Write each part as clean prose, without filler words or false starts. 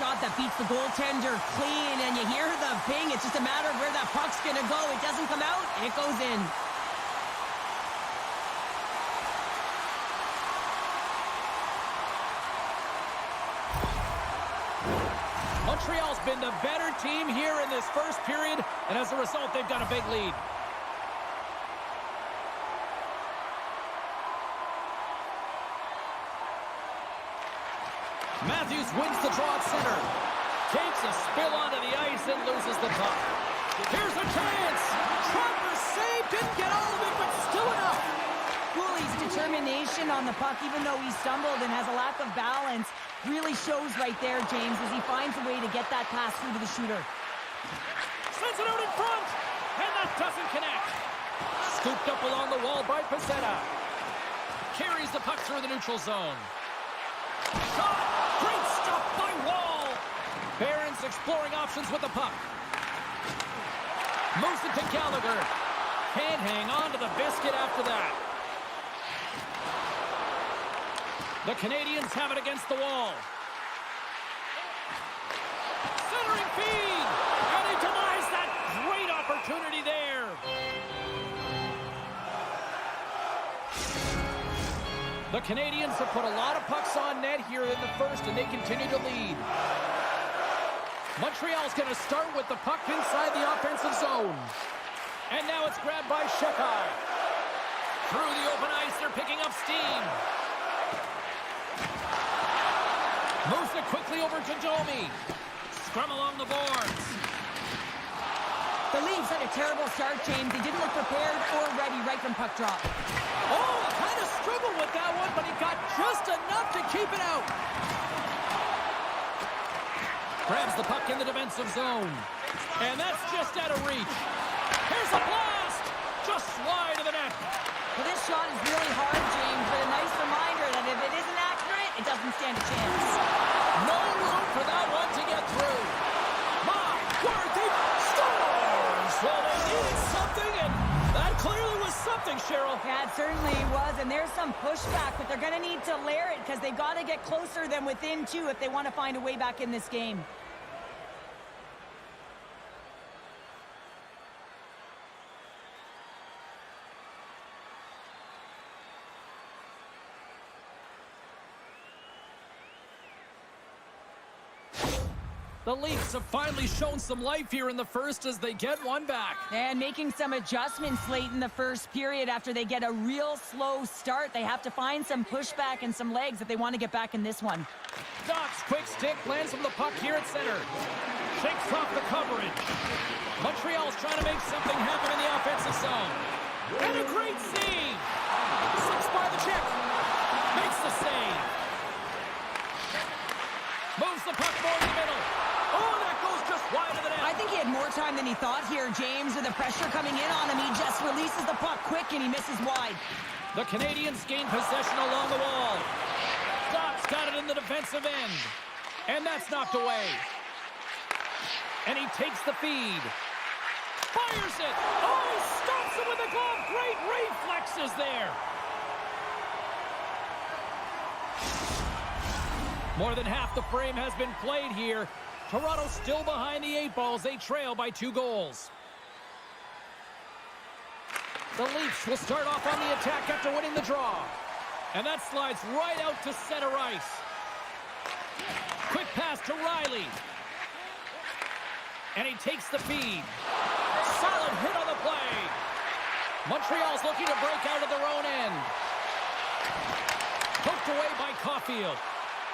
shot that beats the goaltender clean, and you hear the ping. It's just a matter of where that puck's going to go. It doesn't come out, it goes in. Montreal's been the better team here in this first period, and as a result, they've got a big lead. Matthews wins the draw at center. Takes a spill onto the ice and loses the puck. Here's a chance. Trumper save. Didn't get all of it, but still enough. Cooley's determination on the puck, even though he stumbled and has a lack of balance, really shows right there, James, as he finds a way to get that pass through to the shooter. Sends it out in front, and that doesn't connect. Scooped up along the wall by Pezzetta. Carries the puck through the neutral zone. Shot! Great stop by Wall! Barron's exploring options with the puck. Moves it to Gallagher. Can't hang on to the biscuit after that. The Canadiens have it against the wall. Centering feed! And he denies that great opportunity there. The Canadiens have put a lot of pucks on net here in the first, and they continue to lead. Montreal's going to start with the puck inside the offensive zone. And now it's grabbed by Shekai. Through the open ice, they're picking up steam. Moves it quickly over to Domi. Scrum along the boards. The Leafs had a terrible start, James. They didn't look prepared or ready right from puck drop. Oh, kind of struggled with that one, but he got just enough to keep it out. Grabs the puck in the defensive zone. And that's just out of reach. Here's a blast! Just wide of the net. Well, this shot is really hard, James, but a nice reminder that if it isn't accurate, it doesn't stand a chance. No room for that one to get through. My word, they scores! Well, they needed something, and that clearly was something, Cheryl. Yeah, it certainly was, and there's some pushback, but they're going to need to layer it because they've got to get closer than within two if they want to find a way back in this game. The Leafs have finally shown some life here in the first as they get one back. And making some adjustments late in the first period after they get a real slow start. They have to find some pushback and some legs if they want to get back in this one. Doc's quick stick lands from the puck here at center. Shakes off the coverage. Montreal's trying to make something happen in the offensive zone. And a great save. Slips by the check. Makes the save. Moves the puck more in the middle. Oh, that goes just wide of the net. I think he had more time than he thought here, James. With the pressure coming in on him, he just releases the puck quick and he misses wide. The Canadiens gain possession along the wall. Doc's got it in the defensive end. And that's knocked away. And he takes the feed. Fires it. Oh, he stops it with a glove. Great reflexes there. More than half the frame has been played here. Toronto still behind the 8 balls. They trail by 2 goals. The Leafs will start off on the attack after winning the draw. And that slides right out to center ice. Quick pass to Riley. And he takes the feed. Solid hit on the play. Montreal's looking to break out of their own end. Poked away by Caulfield.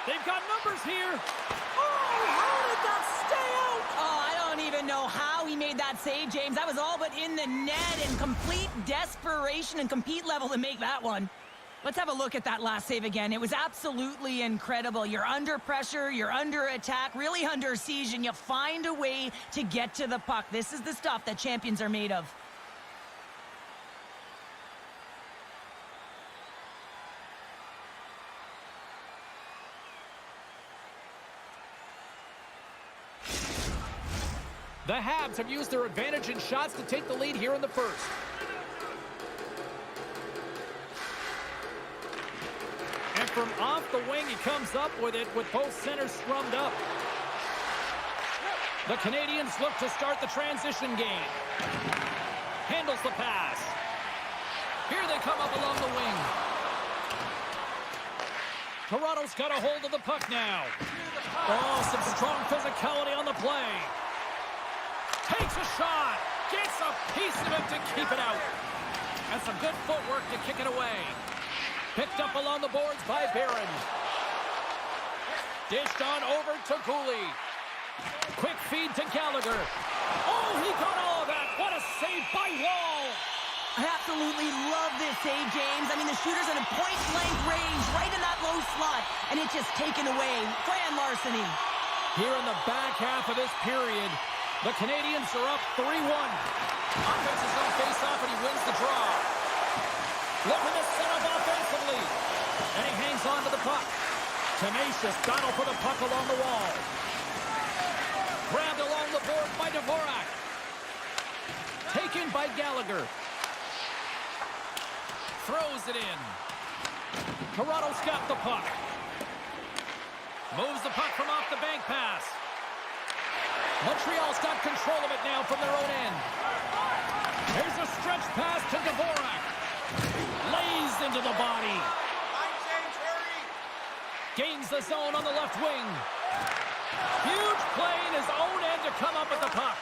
They've got numbers here. Oh, how did that stay out? Oh, I don't even know how he made that save, James. That was all but in the net and complete desperation and compete level to make that one. Let's have a look at that last save again. It was absolutely incredible. You're under pressure, you're under attack, really under siege, and you find a way to get to the puck. This is the stuff that champions are made of. The Habs have used their advantage in shots to take the lead here in the first. And from off the wing, he comes up with it with both centers scrummed up. The Canadiens look to start the transition game. Handles the pass. Here they come up along the wing. Toronto's got a hold of the puck now. Oh, some strong physicality on the play. Takes a shot. Gets a piece of it to keep it out. And some good footwork to kick it away. Picked up along the boards by Barron. Dished on over to Cooley. Quick feed to Gallagher. Oh, he got all of that. What a save by Wall. I absolutely love this save, James. I mean, the shooter's in a point-blank range, right in that low slot, and it's just taken away. Grand larceny. Here in the back half of this period, the Canadiens are up 3-1. Offense is on face-off, and he wins the draw. Looking to set up offensively. And he hangs on to the puck. Tenacious battle for the puck along the wall. Grabbed along the board by Dvorak. Taken by Gallagher. Throws it in. Toronto's got the puck. Moves the puck from off the bank pass. Montreal's got control of it now from their own end. Here's a stretch pass to Dvorak. Lays into the body. Gains the zone on the left wing. Huge play in his own end to come up with the puck.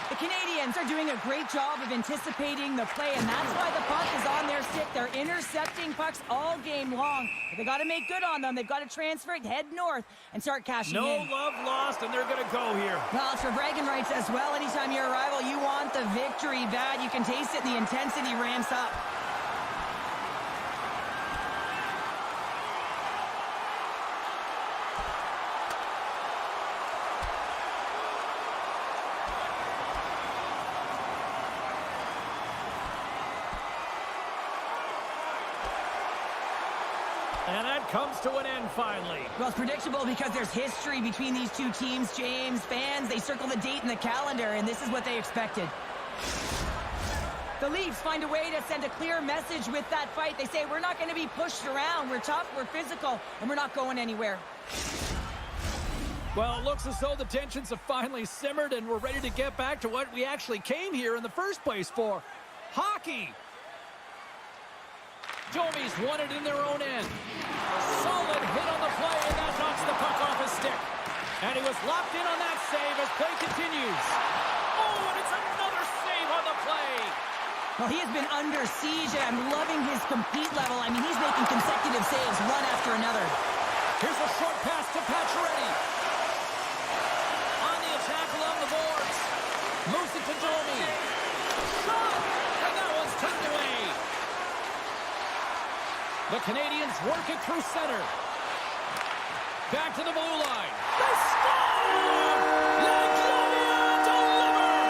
The Canadiens are doing a great job of anticipating the play, and that's why the puck is on their stick. They're intercepting pucks all game long. But they got to make good on them. They've got to transfer it, head north, and start cashing in. No love lost, and they're going to go here. Well, it's for bragging rights as well. Anytime you're a rival, you want the victory bad. You can taste it, and the intensity ramps up. And that comes to an end finally. Well, it's predictable because there's history between these two teams, James. Fans, they circle the date in the calendar, and this is what they expected. The Leafs find a way to send a clear message with that fight. They say, we're not going to be pushed around. We're tough, we're physical, and we're not going anywhere. Well, it looks as though the tensions have finally simmered, and we're ready to get back to what we actually came here in the first place for. Hockey. Domi's won it in their own end. Solid hit on the play, and that knocks the puck off his stick. And he was locked in on that save as play continues. Oh, and it's another save on the play. Well, he has been under siege, and I'm loving his compete level. I mean, he's making consecutive saves, one after another. Here's a short pass to Pacioretty. On the attack along the boards. Moves it to Domi. Shot! And that one's tucked away. The Canadiens work it through center. Back to the blue line. They score! Legloria delivered!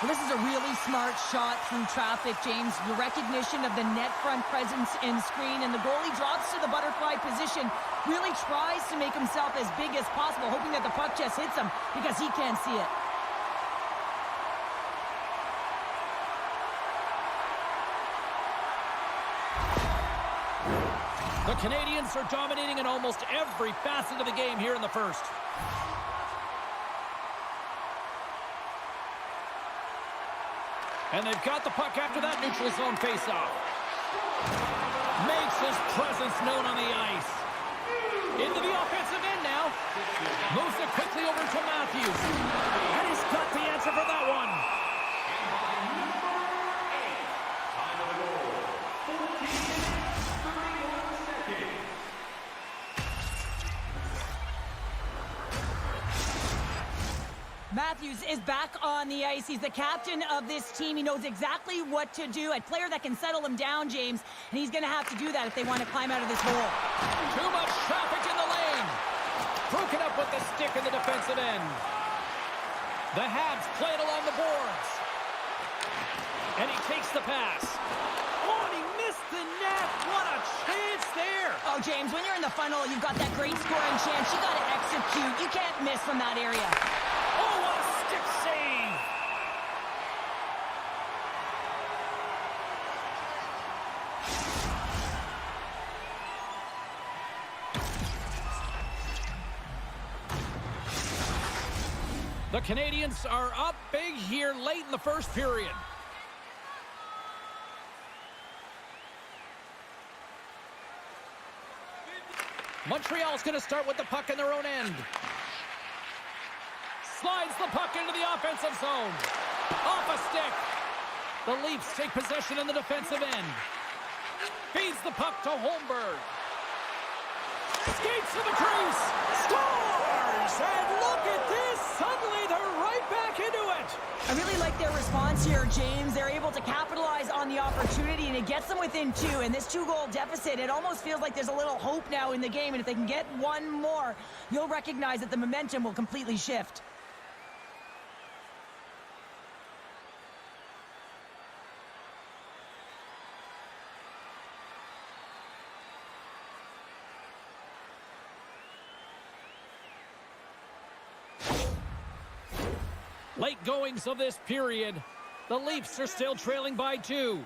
Well, this is a really smart shot through traffic, James. The recognition of the net front presence in screen, and the goalie drops to the butterfly position, really tries to make himself as big as possible, hoping that the puck just hits him because he can't see it. The Canadiens are dominating in almost every facet of the game here in the first. And they've got the puck after that neutral zone faceoff. Makes his presence known on the ice. Into the offensive end now. Moves it quickly over to Matthews. And he's got the answer for that one. Matthews is back on the ice. He's the captain of this team. He knows exactly what to do. A player that can settle him down, James, and he's going to have to do that if they want to climb out of this hole. Too much traffic in the lane. Broken up with the stick in the defensive end. The Habs play it along the boards. And he takes the pass. Oh, and he missed the net. What a chance there. Oh, James, when you're in the funnel, you've got that great scoring chance. You got to execute. You can't miss from that area. Oh, what a stick save! The Canadiens are up big here late in the first period. Montreal's going to start with the puck in their own end. Slides the puck into the offensive zone. Off a stick. The Leafs take possession in the defensive end. Feeds the puck to Holmberg. Skates to the crease. Scores! And look at this. Suddenly they're right back into it. I really like their response here, James. They're able to capitalize on the opportunity, and it gets them within two. And this two-goal deficit, it almost feels like there's a little hope now in the game. And if they can get one more, you'll recognize that the momentum will completely shift. Late goings of this period. The Leafs are still trailing by 2.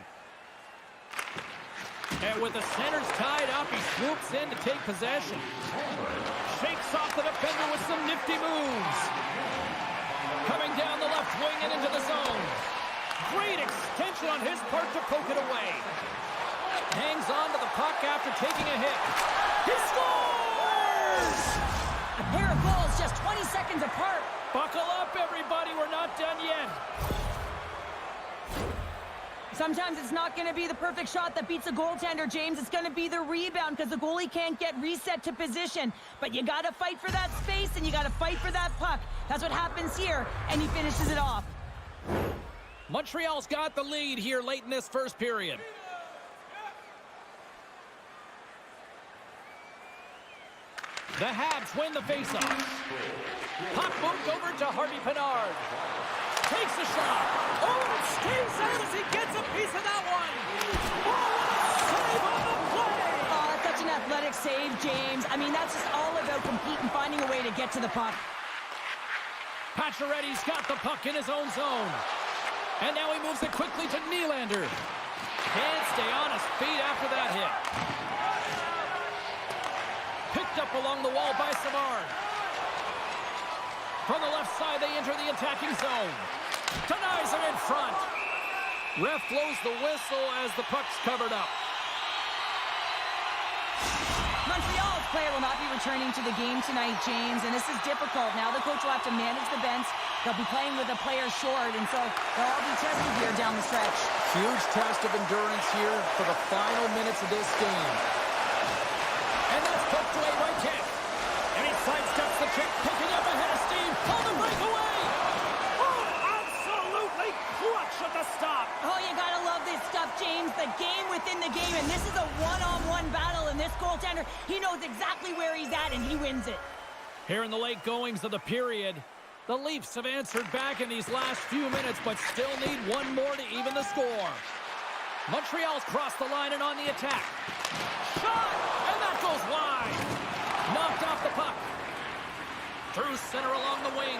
And with the centers tied up, he swoops in to take possession. Shakes off the defender with some nifty moves. Coming down the left wing and into the zone. Great extension on his part to poke it away. Hangs on to the puck after taking a hit. He scores! A pair of goals just 20 seconds apart. Buckle up, everybody. We're not done yet. Sometimes it's not going to be the perfect shot that beats a goaltender, James. It's going to be the rebound because the goalie can't get reset to position. But you got to fight for that space and you got to fight for that puck. That's what happens here, and he finishes it off. Montreal's got the lead here late in this first period. The Habs win the faceoff. Puck moved over to Harvey Pinard. Takes a shot. Oh, and it stays out as he gets a piece of that one. Oh, save on the play. Oh, that's such an athletic save, James. I mean, that's just all about competing, finding a way to get to the puck. Pacioretty's got the puck in his own zone. And now he moves it quickly to Nylander. Can't stay on his feet after that hit. Picked up along the wall by Savard. From the left side, they enter the attacking zone. Denies him in front. Ref blows the whistle as the puck's covered up. Montreal's player will not be returning to the game tonight, James, and this is difficult. Now the coach will have to manage the bench. They'll be playing with a player short, and so they'll all be tested here down the stretch. Huge test of endurance here for the final minutes of this game. And that's poked away right kick. And he sidesteps the kick, picking up ahead of steam. On the breakaway. Oh, absolutely clutch at the stop. Oh, you gotta love this stuff, James. The game within the game, and this is a one-on-one battle, and this goaltender, he knows exactly where he's at, and he wins it. Here in the late goings of the period, the Leafs have answered back in these last few minutes, but still need one more to even the score. Montreal's crossed the line and on the attack. Shot! And that goes wide. Knocked off the puck. Through center along the wing.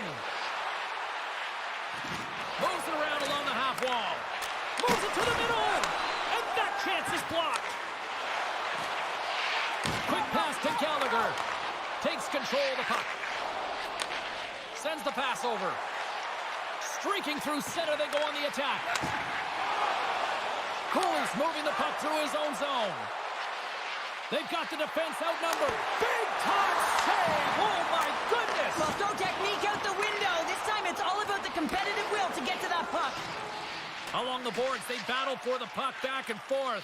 Moves it around along the half wall. Moves it to the middle. And that chance is blocked. Quick pass to Gallagher. Takes control of the puck. Sends the pass over. Streaking through center, they go on the attack. Cooley's moving the puck through his own zone. They've got the defense outnumbered. Big time save! Oh my goodness! Well, throw technique out the window. This time it's all about the competitive will to get to that puck. Along the boards, they battle for the puck back and forth.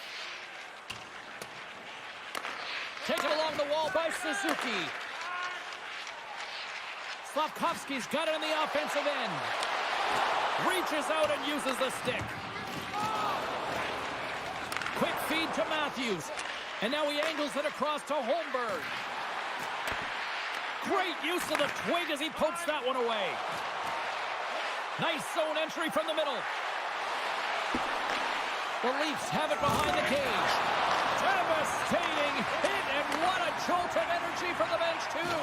Taken along the wall by Suzuki. Slafkovsky's got it in the offensive end. Reaches out and uses the stick. Quick feed to Matthews. And now he angles it across to Holmberg. Great use of the twig as he pokes that one away. Nice zone entry from the middle. The Leafs have it behind the cage. Devastating hit, and what a jolt of energy from the bench, too.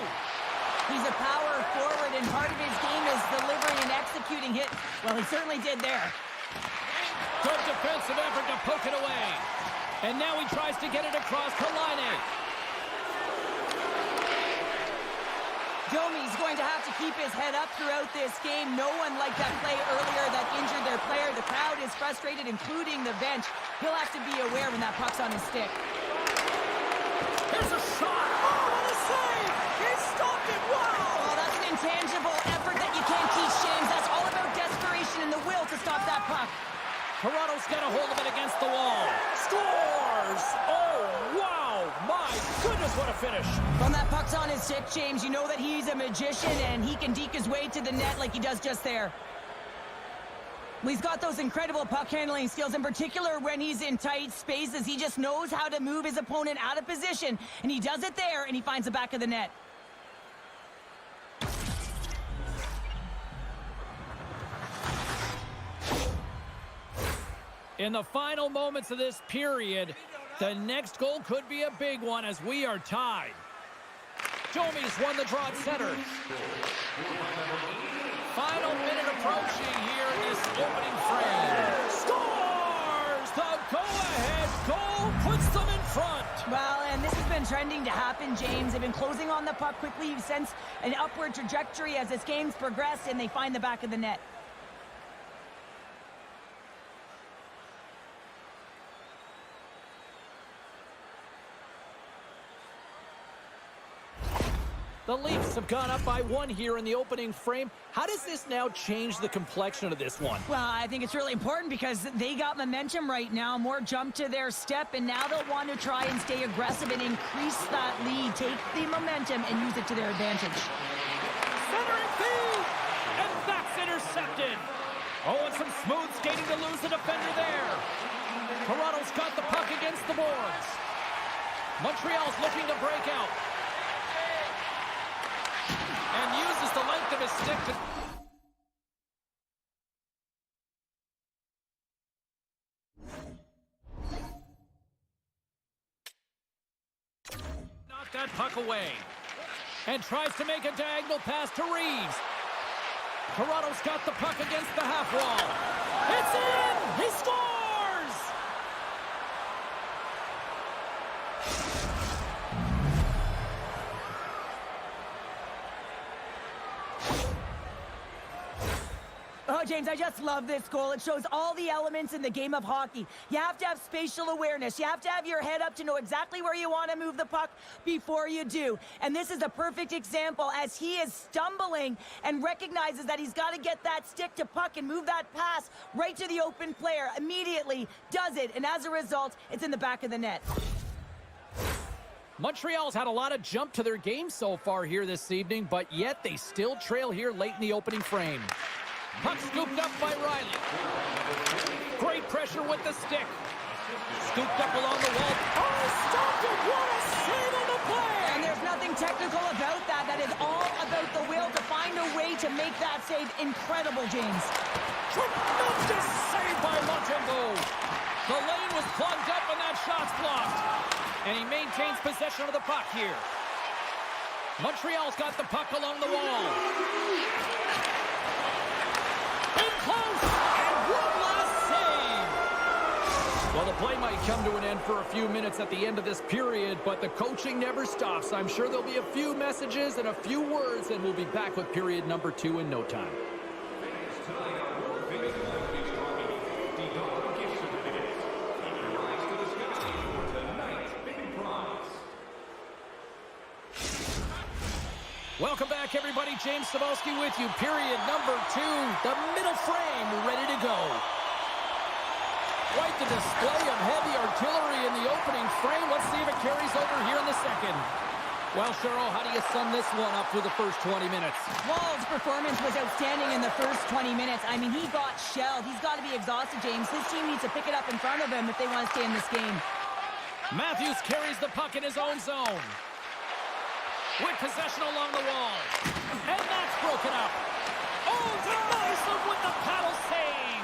He's a power forward, and part of his game is delivering and executing hit. Well, he certainly did there. Good defensive effort to poke it away. And now he tries to get it across to Laine. Domi's going to have to keep his head up throughout this game. No one liked that play earlier that injured their player. The crowd is frustrated, including the bench. He'll have to be aware when that puck's on his stick. Here's a shot. Oh, what a save! He stopped it. Wow! Oh, that's an intangible effort that you can't teach, James. That's all about desperation and the will to stop that puck. Toronto's got a hold of it against the wall. Scores! Oh, wow! My goodness, what a finish! When that puck's on his stick, James, you know that he's a magician and he can deke his way to the net like he does just there. Well, he's got those incredible puck handling skills, in particular when he's in tight spaces. He just knows how to move his opponent out of position, and he does it there, and he finds the back of the net. In the final moments of this period, the next goal could be a big one as we are tied. Domi's won the draw at center. Final minute approaching here in this opening frame. Scores! The go-ahead goal puts them in front. Well, and this has been trending to happen, James. They've been closing on the puck quickly. You sense an upward trajectory as this game's progressed, and they find the back of the net. The Leafs have gone up by 1 here in the opening frame. How does this now change the complexion of this one? Well, I think it's really important because they got momentum right now, more jump to their step, and now they'll want to try and stay aggressive and increase that lead, take the momentum, and use it to their advantage. Centering feed! And that's intercepted! Oh, and some smooth skating to lose the defender there. Toronto's got the puck against the boards. Montreal's looking to break out. And uses the length of his stick to... knock that puck away. And tries to make a diagonal pass to Reeves. Toronto's got the puck against the half wall. It's in! He scores! Oh, James, I just love this goal. It shows all the elements in the game of hockey. You have to have spatial awareness. You have to have your head up to know exactly where you want to move the puck before you do. And this is a perfect example as he is stumbling and recognizes that he's got to get that stick to puck and move that pass right to the open player. Immediately does it, and as a result, it's in the back of the net. Montreal's had a lot of jump to their game so far here this evening, but yet they still trail here late in the opening frame. Puck scooped up by Riley. Great pressure with the stick. Scooped up along the wall. Oh, stopped it! What a save on the play! And there's nothing technical about that. That is all about the will to find a way to make that save incredible, James. Tremendous save by Montembeault. The lane was plugged up and that shot's blocked. And he maintains possession of the puck here. Montreal's got the puck along the wall. In close, and one last save. Well, the play might come to an end for a few minutes at the end of this period, but the coaching never stops. I'm sure there'll be a few messages and a few words, and we'll be back with period number 2 in no time. Welcome back, everybody. James Cebulski with you. Period number 2. The middle frame ready to go. Quite the display of heavy artillery in the opening frame. Let's see if it carries over here in the second. Well, Cheryl, how do you sum this one up through the first 20 minutes? Wall's performance was outstanding in the first 20 minutes. I mean, he got shelled. He's got to be exhausted, James. His team needs to pick it up in front of him if they want to stay in this game. Matthews carries the puck in his own zone. With possession along the wall. And that's broken up. Oh, Tyson with the paddle save.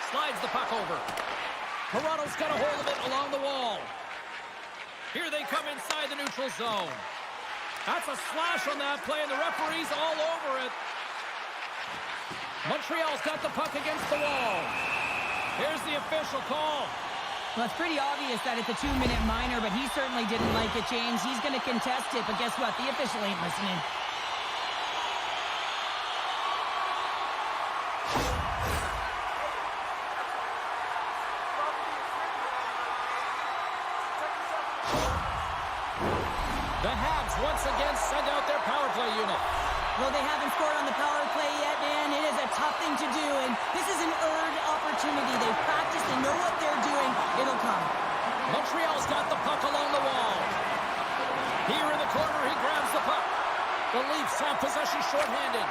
Slides the puck over. Toronto's got a hold of it along the wall. Here they come inside the neutral zone. That's a slash on that play, and the referee's all over it. Montreal's got the puck against the wall. Here's the official call. Well, it's pretty obvious that it's a 2-minute minor, but he certainly didn't like it, James. He's going to contest it, but guess what? The official ain't listening. The Habs once again send out their power play unit. Well, they haven't scored on the power play yet, man. It is a tough thing to do, and this is an earned opportunity. They've practiced. They know what they're doing. It'll come. Montreal's got the puck along the wall. Here in the corner, he grabs the puck. The Leafs have possession shorthanded.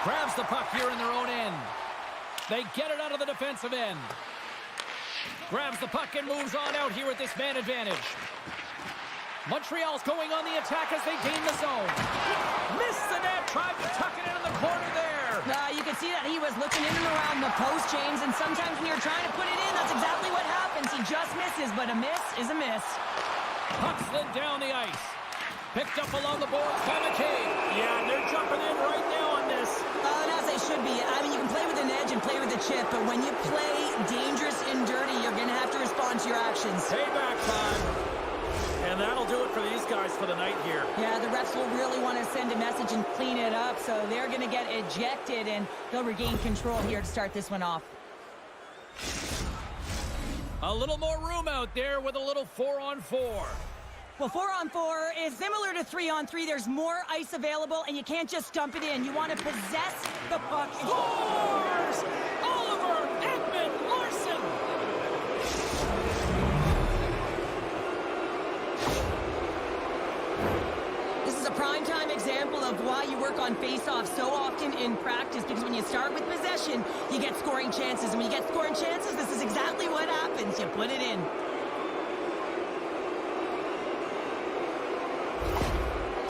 Grabs the puck here in their own end. They get it out of the defensive end. Grabs the puck and moves on out here at this man advantage. Montreal's going on the attack as they gain the zone. Missed the net, tried to tuck it in the corner there. You can see that he was looking in and around the post, James, and sometimes when you're trying to put it in, that's exactly what happens. He just misses, but a miss is a miss. Puck slid down the ice. Picked up along the boards by McCabe. Yeah, they're jumping in right now on this. And as they should be. I mean, you can play with an edge and play with a chip, but when you play dangerous and dirty, you're going to have to respond to your actions. Payback time. And that'll do it for these guys for the night here. Yeah, the refs will really want to send a message and clean it up, so they're going to get ejected, and they'll regain control here to start this one off. A little more room out there with a little 4-on-4. Well, 4-on-4 is similar to 3-on-3. There's more ice available, and you can't just dump it in. You want to possess the puck. Scores! Oliver Ekman-Larsson! This is a prime-time example of why you work on face-offs so often in practice, because when you start with possession, you get scoring chances. And when you get scoring chances, this is exactly what happens. You put it in.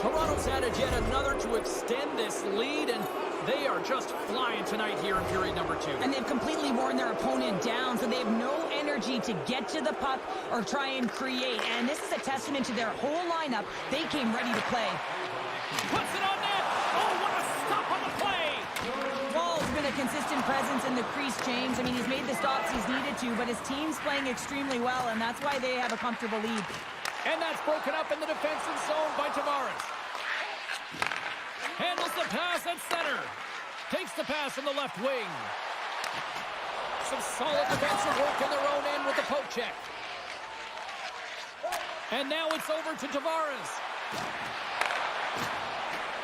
Toronto's added yet another to extend this lead, and they are just flying tonight here in period number 2. And they've completely worn their opponent down, so they have no energy to get to the puck or try and create. And this is a testament to their whole lineup. They came ready to play. Puts it on net! Oh, what a stop on the play! Wall's been a consistent presence in the crease, James. I mean, he's made the stops he's needed to, but his team's playing extremely well, and that's why they have a comfortable lead. And that's broken up in the defensive zone by Tavares. Handles the pass at center. Takes the pass from the left wing. Some solid defensive work in their own end with the poke check. And now it's over to Tavares.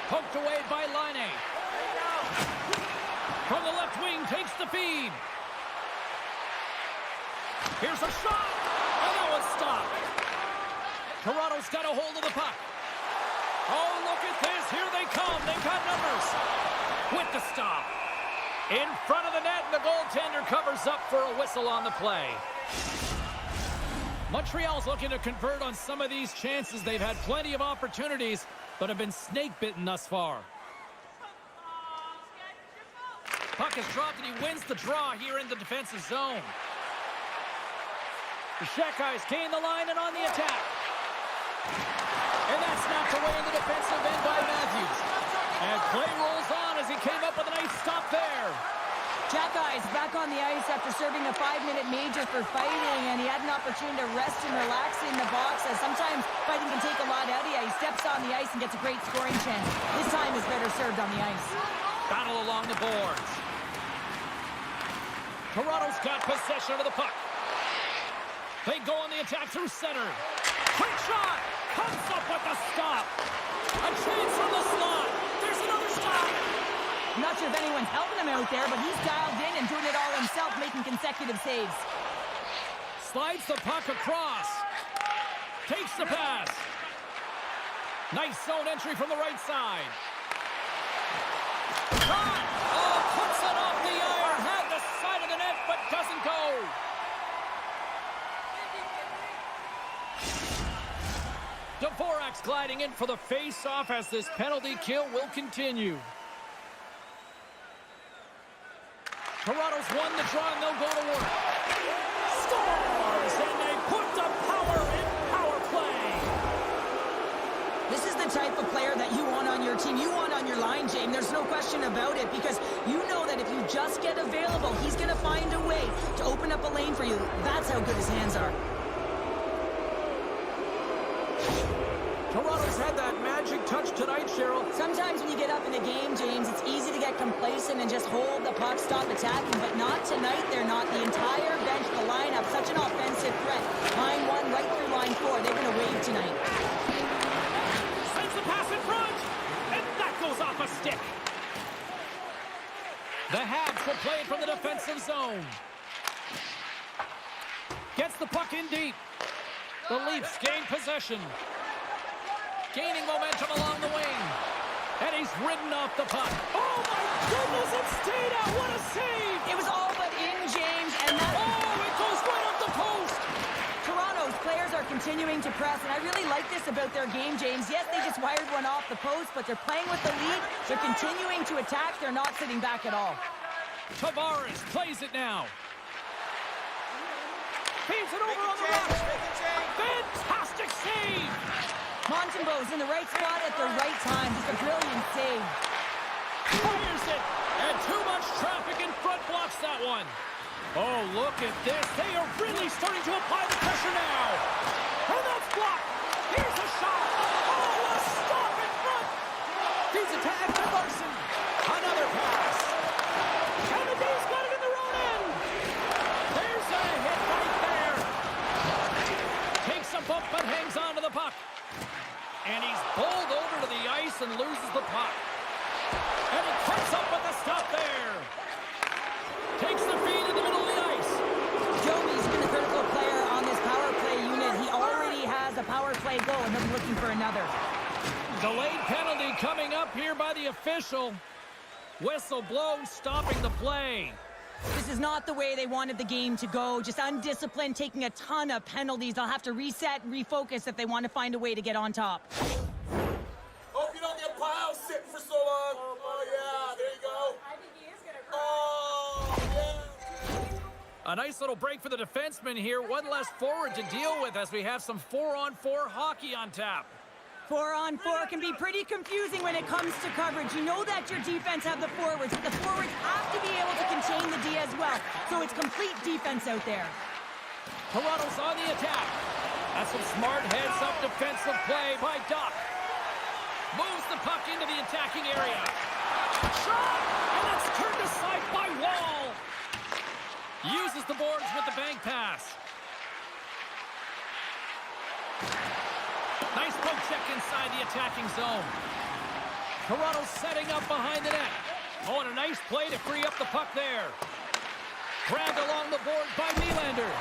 Poked away by Laine. From the left wing, takes the feed. Here's a shot. And that one's stopped. Toronto's got a hold of the puck. Oh, look at this. Here they come. They've got numbers. With the stop. In front of the net, and the goaltender covers up for a whistle on the play. Montreal's looking to convert on some of these chances. They've had plenty of opportunities, but have been snake-bitten thus far. Puck is dropped, and he wins the draw here in the defensive zone. The Shekais gain the line and on the attack. And that's knocked away in the defensive end by Matthews. And play rolls on as he came up with a nice stop there. Shekais back on the ice after serving a 5-minute major for fighting, and he had an opportunity to rest and relax in the box, as sometimes fighting can take a lot out of you. He steps on the ice and gets a great scoring chance. This time is better served on the ice. Battle along the boards. Toronto's got possession of the puck. They go on the attack through center. Quick shot! Comes up with the stop. A chance from the slot. There's another stop. I'm not sure if anyone's helping him out there, but he's dialed in and doing it all himself, making consecutive saves. Slides the puck across. Takes the pass. Nice zone entry from the right side. Shot! Oh, puts it off the iron. Had the side of the net, but doesn't go. Dvorak's gliding in for the face-off as this penalty kill will continue. Toronto's won the draw and they'll go to work. Scores! And they put the power in power play. This is the type of player that you want on your team. You want on your line, James. There's no question about it because you know that if you just get available, he's going to find a way to open up a lane for you. That's how good his hands are. Toronto's had that magic touch tonight, Cheryl. Sometimes when you get up in a game, James, it's easy to get complacent and just hold the puck, stop attacking, but not tonight. They're not. The entire bench, the lineup, such an offensive threat. Line 1 right through line 4. They're going to wave tonight. Sends the pass in front, and that goes off a stick. The Habs will play it from the defensive zone. Gets the puck in deep. The Leafs gain possession. Gaining momentum along the wing. And he's ridden off the puck. Oh, my goodness, it stayed out. What a save. It was all but in, James, and that... Oh, it goes right off the post. Toronto's players are continuing to press, and I really like this about their game, James. Yes, they just wired one off the post, but they're playing with the lead. They're continuing to attack. They're not sitting back at all. Tavares plays it now. Feeds it over on the left. Fantastic save. Montembeau's in the right spot at the right time. Just a brilliant save. Fires it, and too much traffic in front blocks that one. Oh, look at this. They are really starting to apply the pressure now. And that's blocked. Here's a shot. Oh, a stop in front. Feeds it to Edmund Larson. Another pass. Kennedy's got it in the wrong end. There's a hit right there. Takes a bump but hangs on to the puck. And he's bowled over to the ice and loses the puck. And he cuts up with the stop there. Takes the feed in the middle of the ice. Joey's been a critical player on this power play unit. He already has a power play goal, and he'll be looking for another. Delayed penalty coming up here by the official. Whistle blown, stopping the play. This is not the way they wanted the game to go. Just undisciplined, taking a ton of penalties. They'll have to reset and refocus if they want to find a way to get on top. Hope you don't get piled sitting for so long. Oh, yeah, there you go. I think he is going to Oh, yeah. A nice little break for the defenseman here. One less forward to deal with as we have some 4-on-4 hockey on tap. 4-on-4 can be pretty confusing when it comes to coverage. You know that your defense have the forwards, but the forwards have to be able to contain the D as well. So it's complete defense out there. Toronto's on the attack. That's some smart heads-up defensive play by Duck. Moves the puck into the attacking area. Shot! And that's turned aside by Wall. Uses the boards with the bank pass. Nice poke check inside the attacking zone. Toronto setting up behind the net. Oh, and a nice play to free up the puck there. Grabbed along the board by Nylander.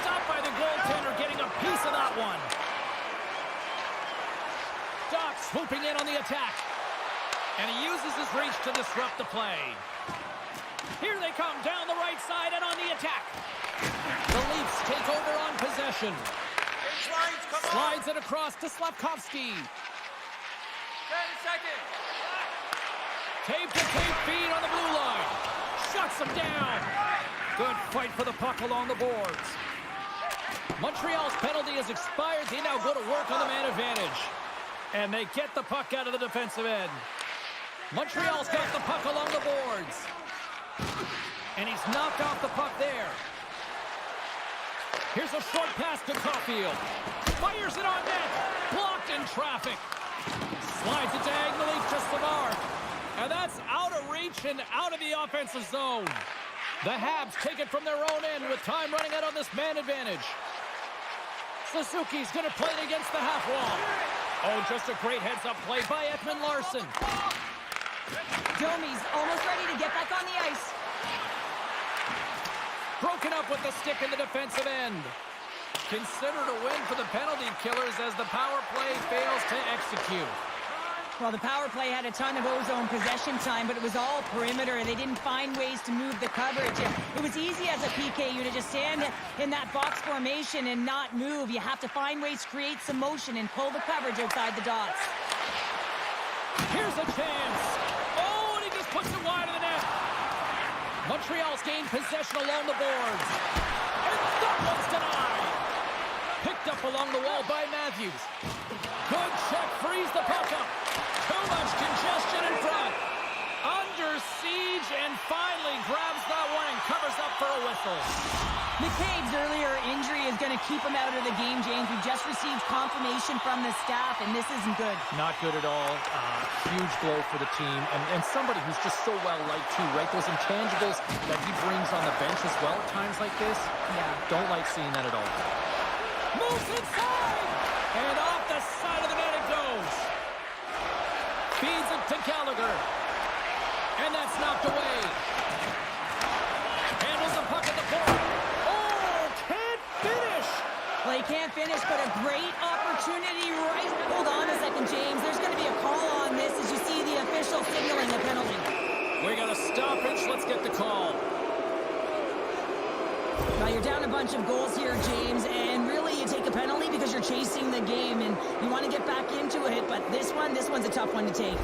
Stopped by the goaltender, getting a piece of that one. Doc swooping in on the attack. And he uses his reach to disrupt the play. Here they come down the right side and on the attack. The Leafs take over on possession. Slides it across to Slavkovsky. 10 seconds. Tape-to-tape feed on the blue line. Shuts him down. Good fight for the puck along the boards. Montreal's penalty has expired. They now go to work on the man advantage. And they get the puck out of the defensive end. Montreal's got the puck along the boards. And he's knocked off the puck there. Here's a short pass to Caulfield. Fires it on net. Blocked in traffic. Slides it diagonally to Savard. And that's out of reach and out of the offensive zone. The Habs take it from their own end with time running out on this man advantage. Suzuki's going to play it against the half wall. Oh, just a great heads-up play by Edmund Larson. Domi's almost ready to get back on the ice. Broken up with the stick in the defensive end. Considered a win for the penalty killers as the power play fails to execute. Well, the power play had a ton of ozone possession time, but it was all perimeter. They didn't find ways to move the coverage. It was easy as a PKU to just stand in that box formation and not move. You have to find ways to create some motion and pull the coverage outside the dots. Here's a chance. Oh, and he just puts it wide of the net. Montreal's gained possession along the boards. And that one's denied. Picked up along the wall by Matthews. Good check for Tees the puck up. Too much congestion in front. Under siege and finally grabs that one and covers up for a whistle. McCabe's earlier injury is going to keep him out of the game, James. We just received confirmation from the staff, and this isn't good. Not good at all. Huge blow for the team. And somebody who's just so well-liked, too, right? Those intangibles that he brings on the bench as well at times like this. Yeah. Don't like seeing that at all. Moves inside! And off the side of the net it goes. Feeds it to Gallagher. And that's knocked away. Handles the puck at the point. Oh, can't finish! Well, he can't finish, but a great opportunity right. Hold on a second, James. There's going to be a call on this as you see the official signaling a penalty. We got a stoppage. Let's get the call. Now, you're down a bunch of goals here, James, and really you take a penalty because you're chasing the game, and you want to get back into it, but this one's a tough one to take.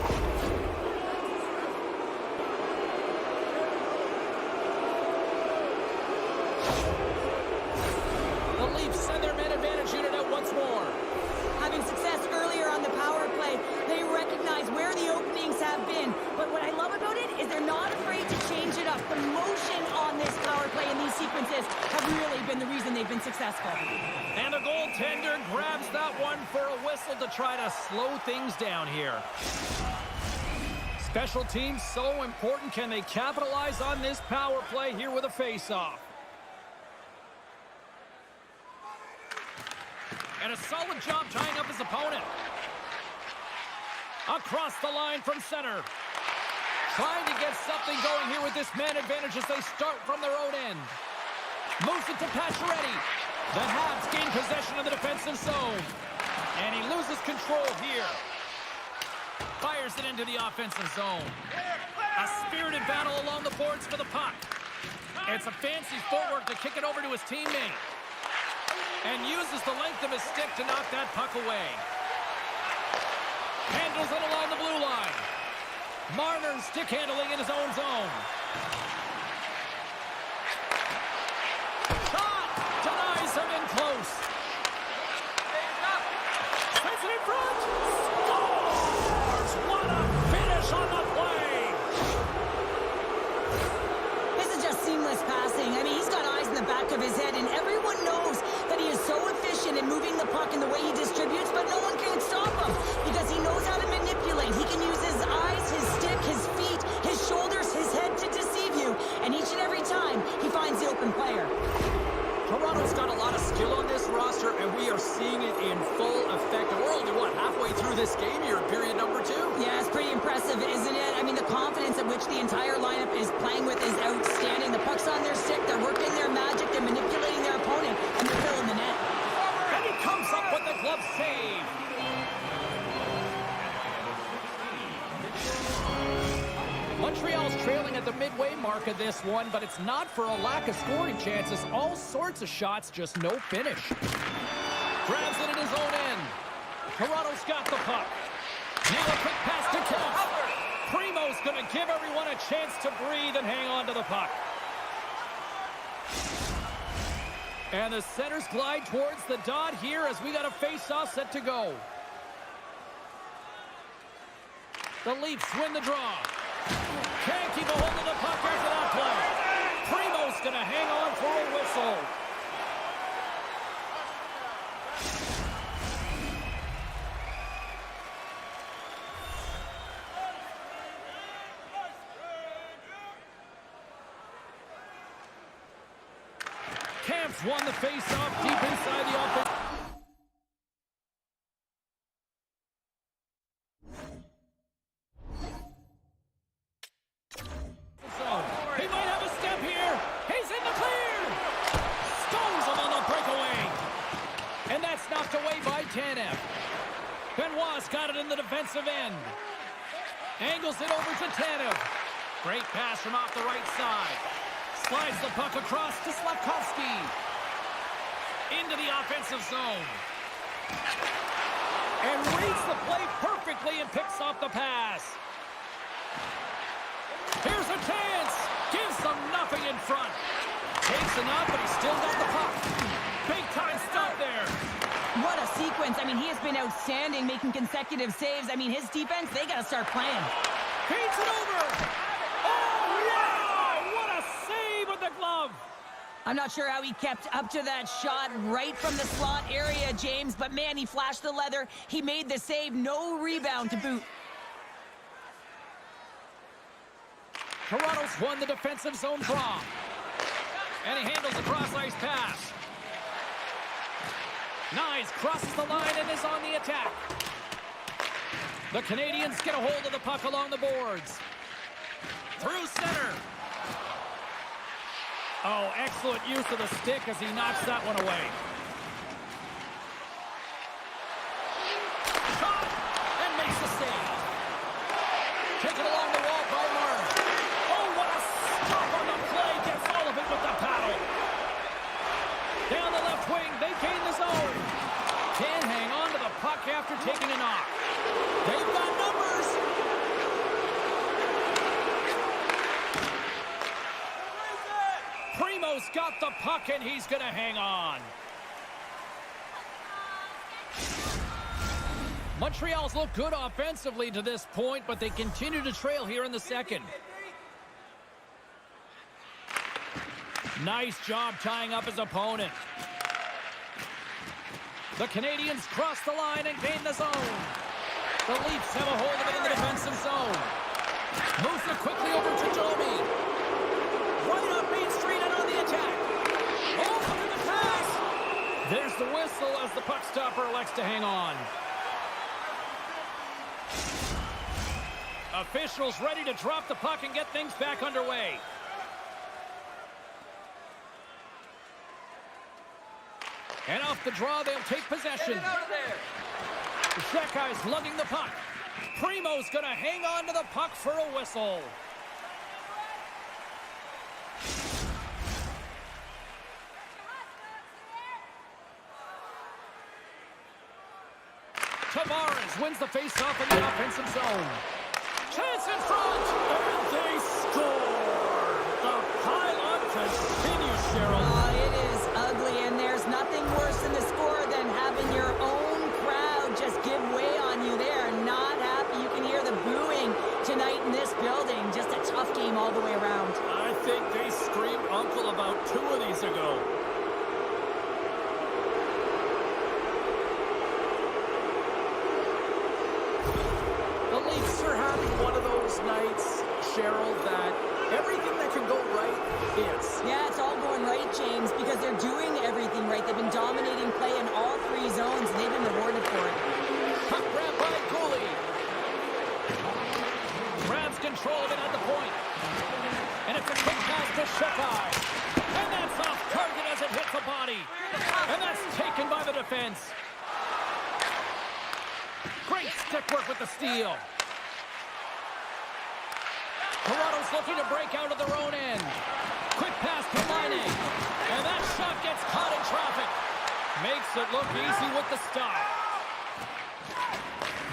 The Leafs send their man advantage unit out once more. Having success earlier on the power play, they recognize where the openings have been. But what I love about it is they're not afraid to change it up. The motion on this power play and these sequences have really been the reason they've been successful. And the goaltender grabs that one for a whistle to try to slow things down here. Special teams so important. Can they capitalize on this power play here with a face-off? And a solid job tying up his opponent. Across the line from center. Trying to get something going here with this man advantage as they start from their own end. Moves it to Pacioretty. The Habs gain possession of the defensive zone. And he loses control here. Fires it into the offensive zone. A spirited battle along the boards for the puck. It's a fancy footwork to kick it over to his teammate. And uses the length of his stick to knock that puck away. Handles it along the blue line. Marner stick handling in his own zone. Shot! Denies him in close. Sends it in front. Scores! What a finish on the play! This is just seamless passing. I mean, he's got eyes in the back of his head, and everyone knows that he is so efficient in moving the puck in the way he distributes, but no one can stop him because he knows how to manipulate. He can use his eyes, his stick, his feet, his shoulders, his head to deceive you, and each and every time he finds the open player. Toronto's got a lot of skill on this roster, and we are seeing it in full effect. And we're only, halfway through this game here, period number 2. Yeah, it's pretty impressive, isn't it? I mean, the confidence at which the entire lineup is playing with is outstanding. The puck's on their stick, they're working their magic, they're manipulating their opponent, and they're filling the net. And he comes up with the glove save. Montreal's trailing at the midway mark of this one, but it's not for a lack of scoring chances. All sorts of shots, just no finish. Grabs it in his own end. Toronto's got the puck. Now a quick pass to Kemp. Primo's going to give everyone a chance to breathe and hang on to the puck. And the centers glide towards the dot here as we got a face-off set to go. The Leafs win the draw. Can't keep a hold of the puck after that play. Primo's going to hang on for a whistle. Camp's won the face-off deep inside the offense. He might have a step here. He's in the clear. Stones him on the breakaway. And that's knocked away by Tanev. Benoit's got it in the defensive end. Angles it over to Tanev. Great pass from off the right side. Slides the puck across to Slavkovsky. Into the offensive zone. And reads the play perfectly and picks off the pass. Here's a chance. Gives them nothing in front. Takes enough, but he's still got the puck. Big time stop there. What a sequence. I mean, he has been outstanding, making consecutive saves. I mean, his defense, they got to start playing. Feeds it over. Oh, wow! What a save with the glove. I'm not sure how he kept up to that shot right from the slot area, James, but man, he flashed the leather. He made the save, no rebound to boot. Toronto's won the defensive zone draw. And he handles the cross-ice pass. Nyes crosses the line and is on the attack. The Canadiens get a hold of the puck along the boards. Through center. Oh, excellent use of the stick as he knocks that one away. Shot! And makes the save. Taken along the wall by Martin. Oh, what a stop on the play. Gets all of it with the paddle. Down the left wing, they gain the zone. Can't hang on to the puck after taking a knock. They've got numbers. Primo's got the puck, and he's going to hang on. Montreal's looked good offensively to this point, but they continue to trail here in the second. Nice job tying up his opponent. The Canadiens cross the line and gain the zone. The Leafs have a hold of it in the defensive zone. Moves it quickly over to Domi. Right up Main Street and on the attack. Oh, look at the pass. There's the whistle as the puck stopper elects to hang on. Officials ready to drop the puck and get things back underway. And off the draw, they'll take possession. Zekai's lugging the puck. Primo's going to hang on to the puck for a whistle. Tavares wins the faceoff in the offensive zone. Chance in front, and they score. The pile-on continues, Cheryl. It is ugly, and there's nothing worse in the score than having your own crowd just give way on you. They are not happy. You can hear the booing tonight in this building. Just a tough game all the way around. I think they screamed uncle about 2 of these ago. The Leafs are having one of those nights, Cheryl, that everything that can go right is. Yeah, it's all going right, James, because they're doing everything right. They've been dominating play in all 3 zones, and they've been rewarded for it. Puck grab by Cooley. Grabs control of it at the point. And it's a quick pass to Zekai. And that's off target as it hits the body. And that's taken by the defense. Great stick work with the steal. Toronto's looking to break out of their own end. Quick pass to Laine. And that shot gets caught in traffic. Makes it look easy with the stop.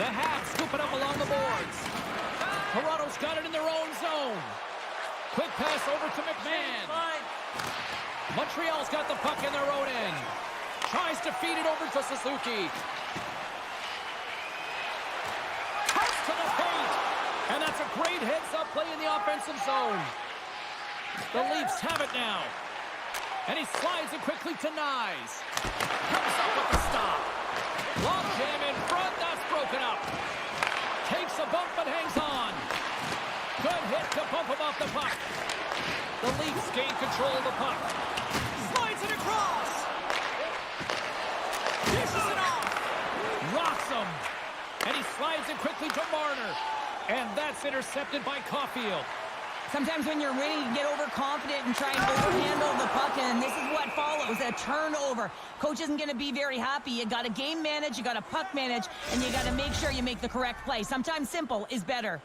The Habs scoop it up along the boards. Toronto's got it in their own zone. Quick pass over to McMahon. Montreal's got the puck in their own end. Tries to feed it over to Suzuki. Pass to the paint. And that's a great heads-up play in the offensive zone. The Leafs have it now. And he slides it quickly to Nyes. Comes up with the stop. Long jam in front. That's broken up. Takes a bump but hangs on. Good hit to bump him off the puck. The Leafs gain control of the puck. Slides it across. Dishes it off. Rocks him. And he slides it quickly to Marner. And that's intercepted by Caulfield. Sometimes when you're winning, you get overconfident and try and overhandle the puck, and this is what follows, a turnover. Coach isn't going to be very happy. You got to game manage, you got to puck manage, and you got to make sure you make the correct play. Sometimes simple is better.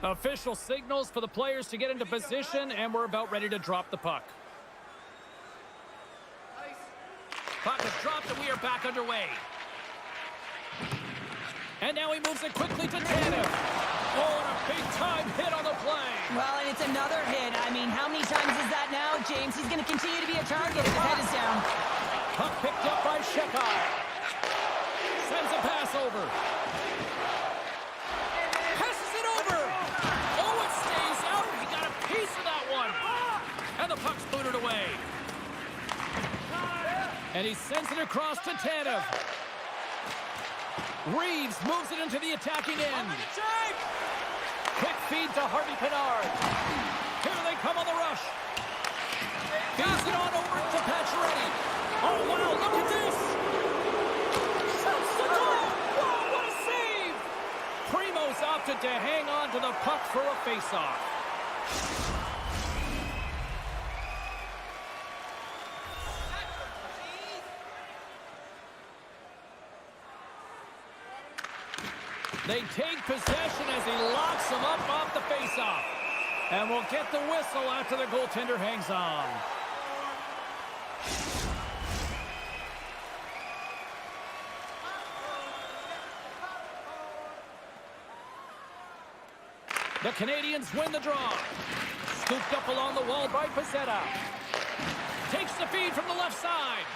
Official signals for the players to get into position, and we're about ready to drop the puck. Puck is dropped, and we are back underway. And now he moves it quickly to Tanev. Oh, and a big-time hit on the play. Well, and it's another hit. I mean, how many times is that now, James? He's going to continue to be a target if his head is down. Puck picked up by Shekai. Sends a pass over. Passes it over. Oh, it stays out. He got a piece of that one. And the puck's booted away. And he sends it across to Tanev. Reeves moves it into the attacking end. Quick feed to Harvey Pinard. Here they come on the rush. Feeds it on over to Pacioretty. Oh, wow, look at this. Shoots the goal. Whoa, what a save. Primo's opted to hang on to the puck for a faceoff. They take possession as he locks them up off the faceoff. And we'll get the whistle after the goaltender hangs on. The Canadiens win the draw. Scooped up along the wall by Pezzetta. Takes the feed from the left side.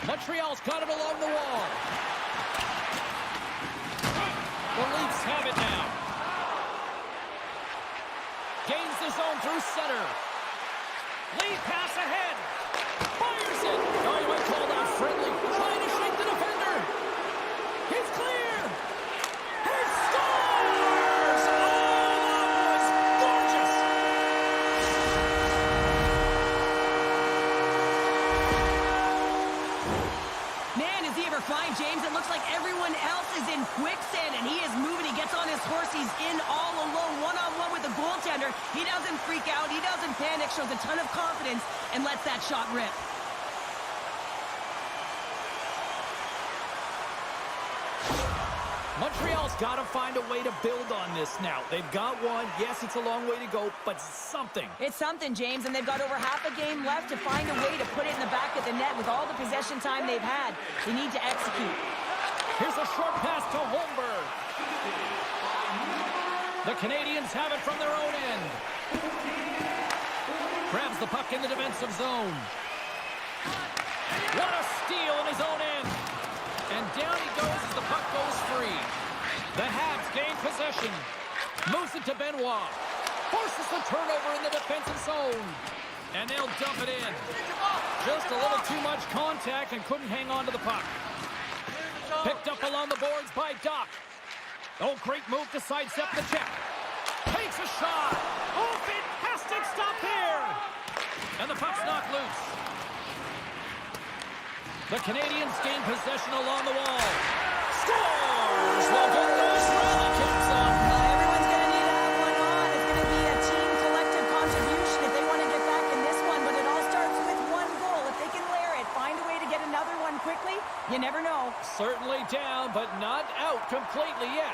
Montreal's got it along the wall. The Leafs have it now. Gains the zone through center. Lead pass ahead. Fires it. Oh, he went called out friendly. Trying to shake the defender. He's clear. He scores! Oh, that was gorgeous. Man, does he ever find James? It looks like everyone else is in quicksand, and he is moving. He gets on his horse. He's in all alone, one-on-one with the goaltender. He doesn't freak out. He doesn't panic. Shows a ton of confidence and lets that shot rip. Montreal's got to find a way to build on this now. They've got one. Yes, it's a long way to go, but something. It's something, James, and they've got over half a game left to find a way to put it in the back of the net with all the possession time they've had. They need to execute. Here's a short pass to Holmberg. The Canadiens have it from their own end. Grabs the puck in the defensive zone. What a steal in his own end. And down he goes as the puck goes free. The Habs gain possession. Moves it to Benoit. Forces the turnover in the defensive zone. And they'll dump it in. Just a little too much contact and couldn't hang on to the puck. Picked up along the boards by Doc. Oh, great move to sidestep the check. Takes a shot. Oh, fantastic stop here. And the puck's knocked loose. The Canadiens gain possession along the wall. Scores! Well, good news, rally kicks on. Everyone's going to need that one on. It's going to be a team collective contribution if they want to get back in this one. But it all starts with one goal. If they can layer it, find a way to get another one quickly, you never know. Certainly down, but not out completely yet.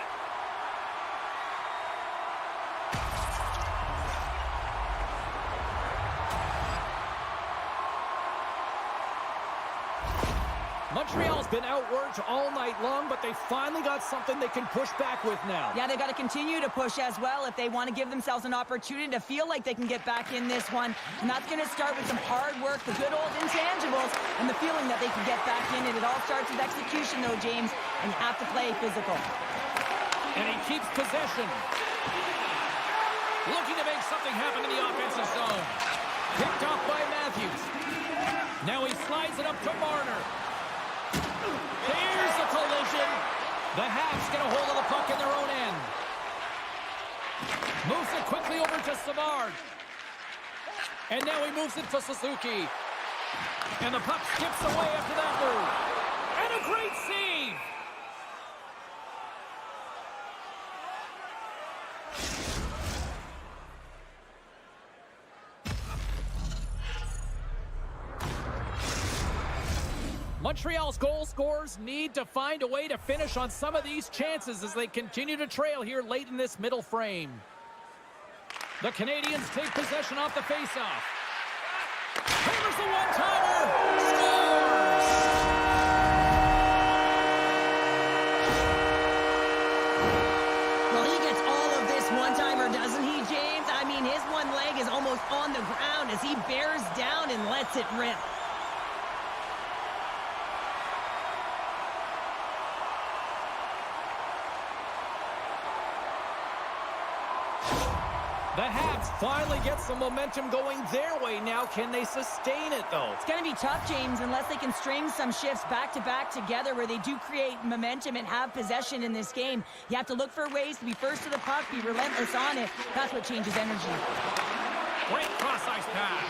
Montreal's been outworked all night long, but they finally got something they can push back with now. Yeah, they've got to continue to push as well if they want to give themselves an opportunity to feel like they can get back in this one. And that's going to start with some hard work, the good old intangibles, and the feeling that they can get back in it. It all starts with execution, though, James, and you have to play physical. And he keeps possession. Looking to make something happen in the offensive zone. Picked off by Matthews. Now he slides it up to Marner. Here's a collision. The Habs get a hold of the puck in their own end. Moves it quickly over to Savard. And now he moves it to Suzuki. And the puck skips away after that move. And a great save. Montreal's goal scorers need to find a way to finish on some of these chances as they continue to trail here late in this middle frame. The Canadiens take possession off the faceoff. Hammers the one-timer. Scores! Well, he The Habs finally get some momentum going their way now. Can they sustain it, though? It's going to be tough, James, unless they can string some shifts back-to-back together where they do create momentum and have possession in this game. You have to look for ways to be first to the puck, be relentless on it. That's what changes energy. Great cross-ice pass.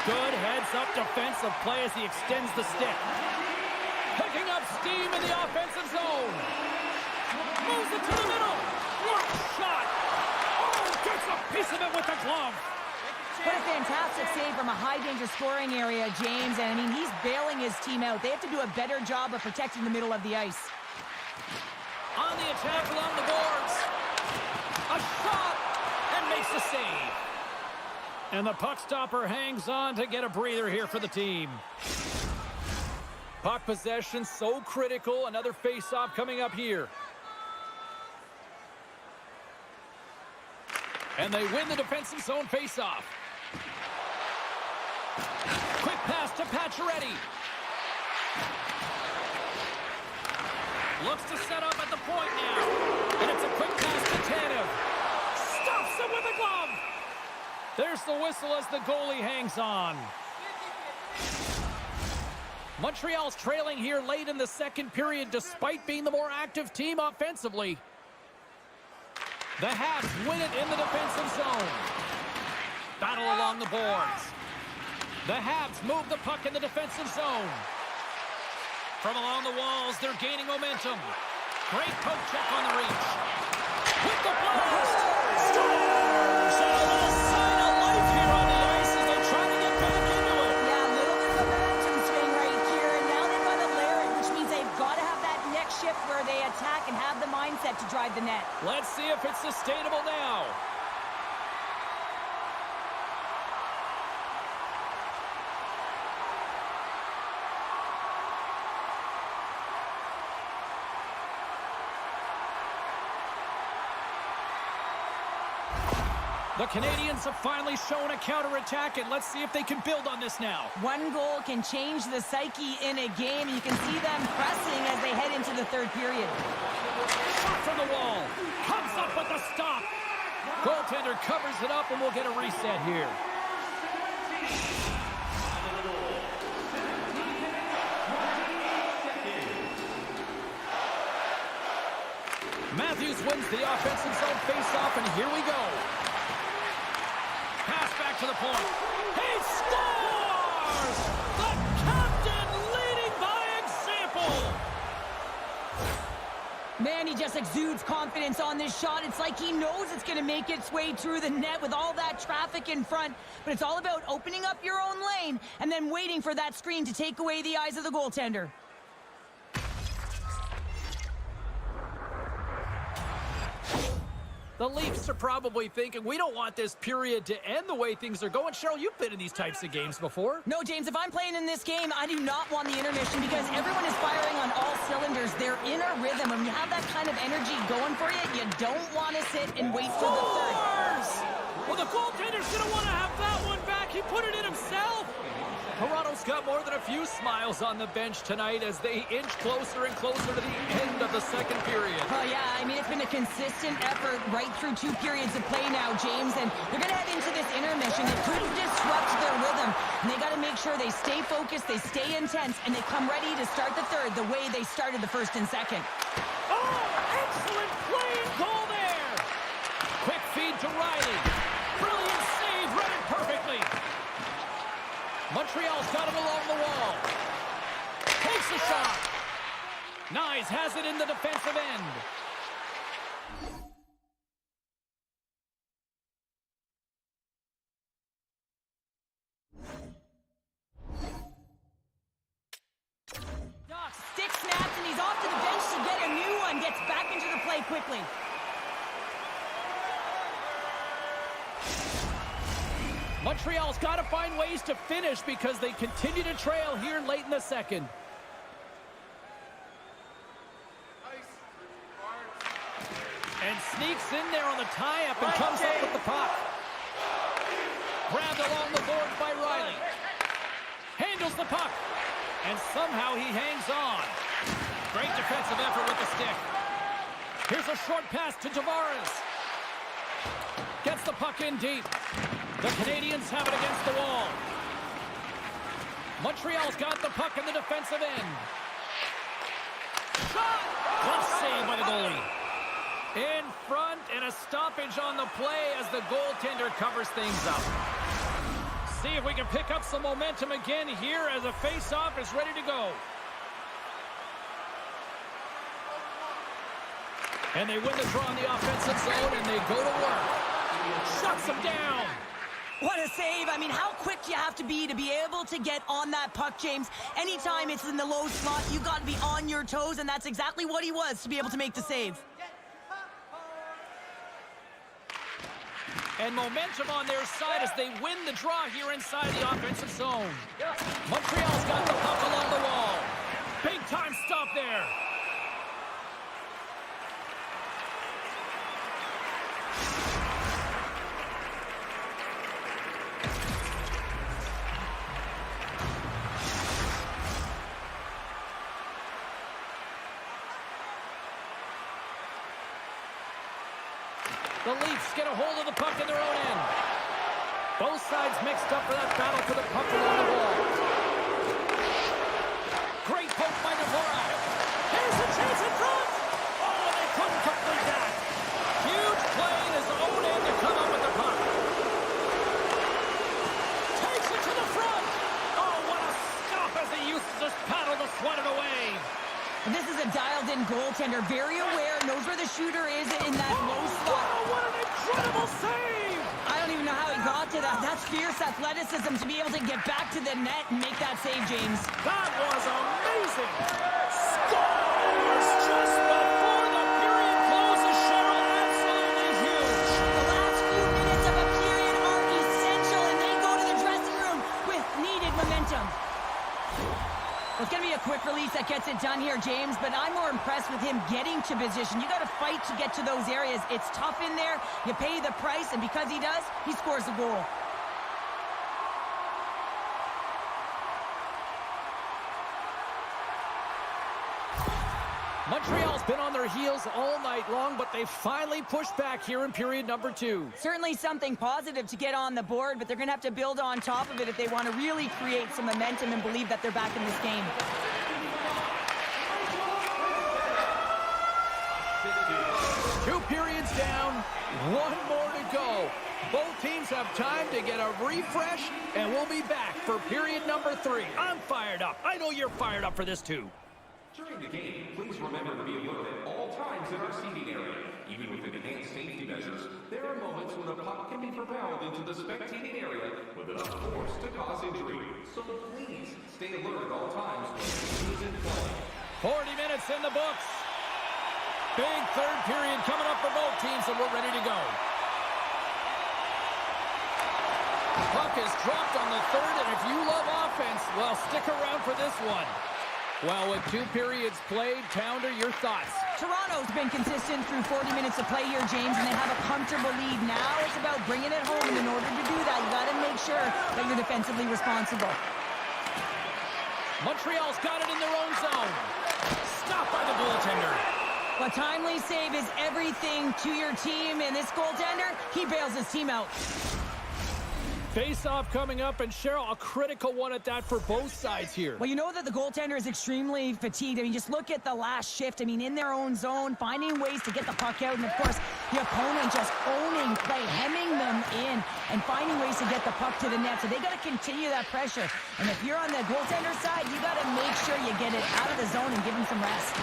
Good heads-up defensive play as he extends the stick. Picking up steam in the offensive zone. Moves it to the middle. What a shot. Gets a piece of it with the glove. What a fantastic save from a high-danger scoring area, James. And, I mean, he's bailing his team out. They have to do a better job of protecting the middle of the ice. On the attack along the boards. A shot and makes the save. And the puck stopper hangs on to get a breather here for the team. Puck possession so critical. Another face-off coming up here. And they win the defensive zone faceoff. Quick pass to Pacioretty. Looks to set up at the point now. And it's a quick pass to Tanev. Stops him with a glove. There's the whistle as the goalie hangs on. Montreal's trailing here late in the second period despite being the more active team offensively. The Habs win it in the defensive zone. Battle along the boards. The Habs move the puck in the defensive zone. From along the walls, they're gaining momentum. Great poke check on the reach. With the blast! Scores! And a little sign of life here on the ice as they try to get back into it. Yeah, a little bit of a momentum swing right here. And now they've got to layer it, which means they've got to have that next shift where they attack and have the mindset to drive the net. Let's see if it's sustainable now. The Canadiens have finally shown a counterattack, and let's see if they can build on this now. One goal can change the psyche in a game. You can see them pressing as they head into the third period. Shot from the wall. Comes up with the stop. Goaltender covers it up, and we'll get a reset here. Matthews wins the offensive zone faceoff, and here we go. Pass back to the point. He scores! The captain leading by example! Man, he just exudes confidence on this shot. It's like he knows it's going to make its way through the net with all that traffic in front. But it's all about opening up your own lane and then waiting for that screen to take away the eyes of the goaltender. The Leafs are probably thinking, we don't want this period to end the way things are going. Cheryl, you've been in these types of games before. No, James, if I'm playing in this game, I do not want the intermission because everyone is firing on all cylinders. They're in a rhythm. When you have that kind of energy going for you, you don't want to sit and wait for the third. Well, the goaltender's going to want to have that one back. He put it in himself. Toronto's got more than a few smiles on the bench tonight as they inch closer and closer to the end of the second period. Oh, yeah, I mean, it's been a consistent effort right through two periods of play now, James, and they're going to head into this intermission. It could disrupt their rhythm, and they got to make sure they stay focused, they stay intense, and they come ready to start the third the way they started the first and second. Oh, excellent playing goal there. Quick feed to Riley. Brilliant save, read it perfectly. Montreal's got it along the wall. Takes a shot. Nyes has it in the defensive end. Doc, stick snaps, and he's off to the bench to get a new one. Gets back into the play quickly. Montreal's got to find ways to finish because they continue to trail here late in the second. And sneaks in there on the tie-up and comes up with the puck. Grabbed along the boards by Riley. Handles the puck. And somehow he hangs on. Great defensive effort with the stick. Here's a short pass to Tavares. Gets the puck in deep. The Canadiens have it against the wall. Montreal's got the puck in the defensive end. Shot! Tough save by the goalie. In front, and a stoppage on the play as the goaltender covers things up. See if we can pick up some momentum again here as a face-off is ready to go. And they win the draw in the offensive zone, and they go to work. Shuts them down. What a save. I mean, how quick you have to be able to get on that puck, James. Anytime it's in the low slot, you got to be on your toes, and that's exactly what he was to be able to make the save. And momentum on their side as they win the draw here inside the offensive zone. Montreal's got the puck along the wall. Big time stop there. The Leafs get a hold of the puck in their own end. Both sides mixed up for that battle for the puck along the wall. Great poke by Dvorak. Here's the chance in front. Oh, and they couldn't complete that. Huge play in his own end to come up with the puck. Takes it to the front. Oh, what a stop as he uses his paddle to swat it away. This is a dialed-in goaltender, very aware, knows where the shooter is in that low slot. Oh, what an incredible save! I don't even know how he got to that. That's fierce athleticism to be able to get back to the net and make that save, James. That was amazing! Scores just before the period closes, Cheryl. Absolutely huge! The last few minutes of a period are essential, and they go to the dressing room with needed momentum. It's going to be a quick release that gets it done here, James, but I'm more impressed with him getting to position. You got to fight to get to those areas. It's tough in there. You pay the price, and because he does, he scores the goal. Montreal's been on their heels all night long, but they finally pushed back here in period number 2. Certainly something positive to get on the board, but they're going to have to build on top of it if they want to really create some momentum and believe that they're back in this game. Two periods down, one more to go. Both teams have time to get a refresh, and we'll be back for period number 3. I'm fired up. I know you're fired up for this too. During the game, please remember to be alert at all times in our seating area. Even with enhanced safety measures, there are moments when a puck can be propelled into the spectating area with enough force to cause injury. So please stay alert at all times when the game is in play. 40 minutes in the books. Big third period coming up for both teams, and we're ready to go. Puck is dropped on the third, and if you love offense, well, stick around for this one. Well, with 2 periods played, Pounder, your thoughts? Toronto's been consistent through 40 minutes of play here, James, and they have a comfortable lead. Now it's about bringing it home, and in order to do that, you got to make sure that you're defensively responsible. Montreal's got it in their own zone. Stopped by the goaltender. A timely save is everything to your team, and this goaltender, he bails his team out. Face-off coming up, and Cheryl, a critical one at that for both sides here. Well, you know that the goaltender is extremely fatigued. I mean, just look at the last shift. I mean, in their own zone, finding ways to get the puck out, and of course, the opponent just owning play, hemming them in, and finding ways to get the puck to the net. So they got to continue that pressure. And if you're on the goaltender side, you got to make sure you get it out of the zone and give him some rest.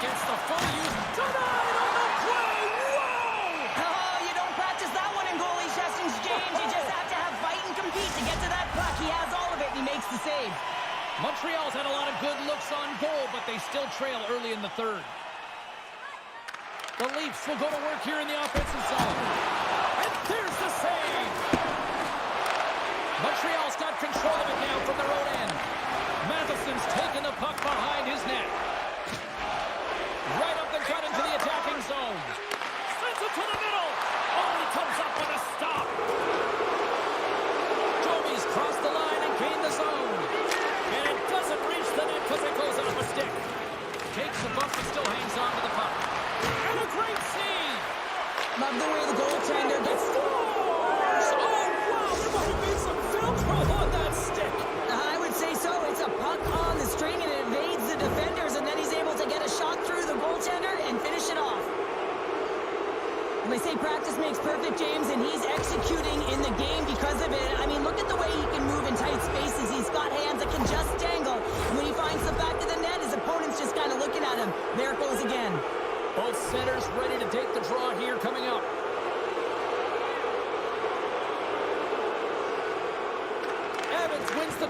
Gets the full use. Denied on the play. Whoa! Oh, you don't practice that one in goalie sessions, James. You just have to have fight and compete to get to that puck. He has all of it, and he makes the save. Montreal's had a lot of good looks on goal, but they still trail early in the third. The Leafs will go to work here in the offensive zone. And there's the save! Montreal's got control of it now from their own end. Matheson's taking the puck behind his net. Right up the gut into the attacking zone. Sends it to the middle. Oh, he comes up with a stop. Joey's crossed the line and gained the zone. And it doesn't reach the net because it goes off a stick. Takes the bump and still hangs on to the puck. And a great save. Love the way the goaltender gets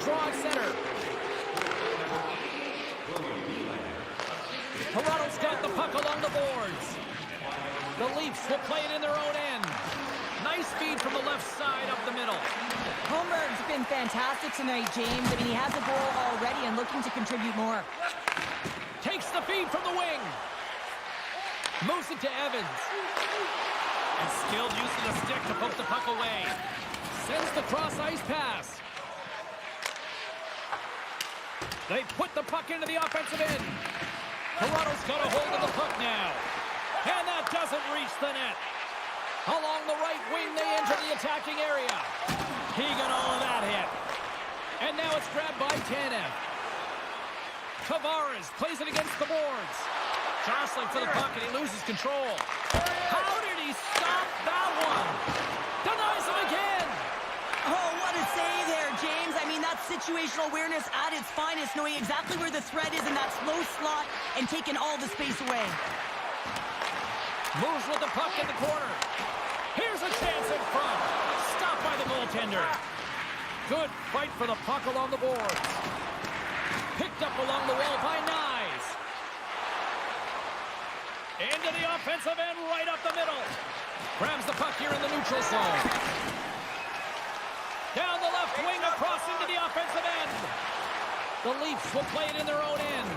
draw at center. Toronto's got the puck along the boards. The Leafs will play it in their own end. Nice feed from the left side up the middle. Holmberg's been fantastic tonight, James. I mean, he has a goal already and looking to contribute more. Takes the feed from the wing. Moves it to Evans. And skilled use of the stick to poke the puck away. Sends the cross-ice pass. They put the puck into the offensive end. Toronto's got a hold of the puck now. And that doesn't reach the net. Along the right wing, they enter the attacking area. He got all of that hit. And now it's grabbed by Tanev. Tavares plays it against the boards. Jostling for the puck, and he loses control. How did he stop that one? Denies him again. Oh, what a save there, James. I mean, that's situational awareness at its finest, knowing exactly where the threat is in that slow slot and taking all the space away. Moves with the puck in the corner. Here's a chance in front. Stopped by the goaltender. Good fight for the puck along the boards. Picked up along the wall by Nyes. Into the offensive end, right up the middle. Grabs the puck here in the neutral zone. Down the left wing, across into the offensive end. The Leafs will play it in their own end.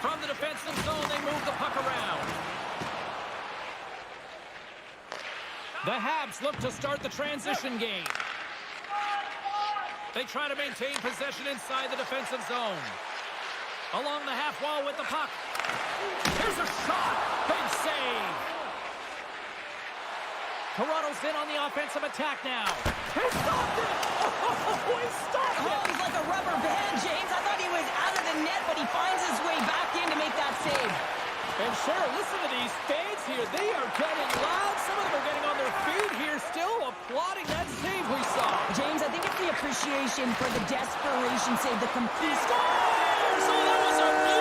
From the defensive zone, they move the puck around. The Habs look to start the transition game. They try to maintain possession inside the defensive zone. Along the half wall with the puck. Here's a shot. Big save. Toronto's in on the offensive attack now. He stopped it. Oh, he stopped it. Oh, he's like a rubber band, James. I thought he was out of the net, but he finds his way back in to make that save. And Cheryl, listen to these fans here. They are getting loud. Some of them are getting on their feet here, still applauding that save we saw. James, I think it's the appreciation for the desperation save, the complete... Scores! Oh, that was a beauty!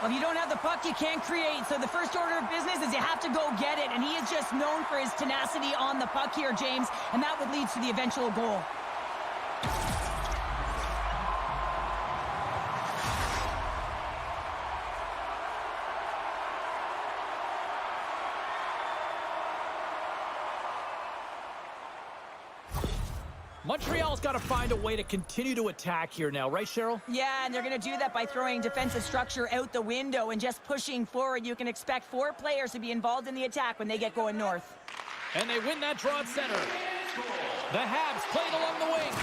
Well, if you don't have the puck, you can't create. So the first order of business is you have to go get it. And he is just known for his tenacity on the puck here, James. And that would lead to the eventual goal. Montreal's got to find a way to continue to attack here now, right, Cheryl? Yeah, and they're going to do that by throwing defensive structure out the window and just pushing forward. You can expect 4 players to be involved in the attack when they get going north. And they win that draw at center. The Habs played along the wing.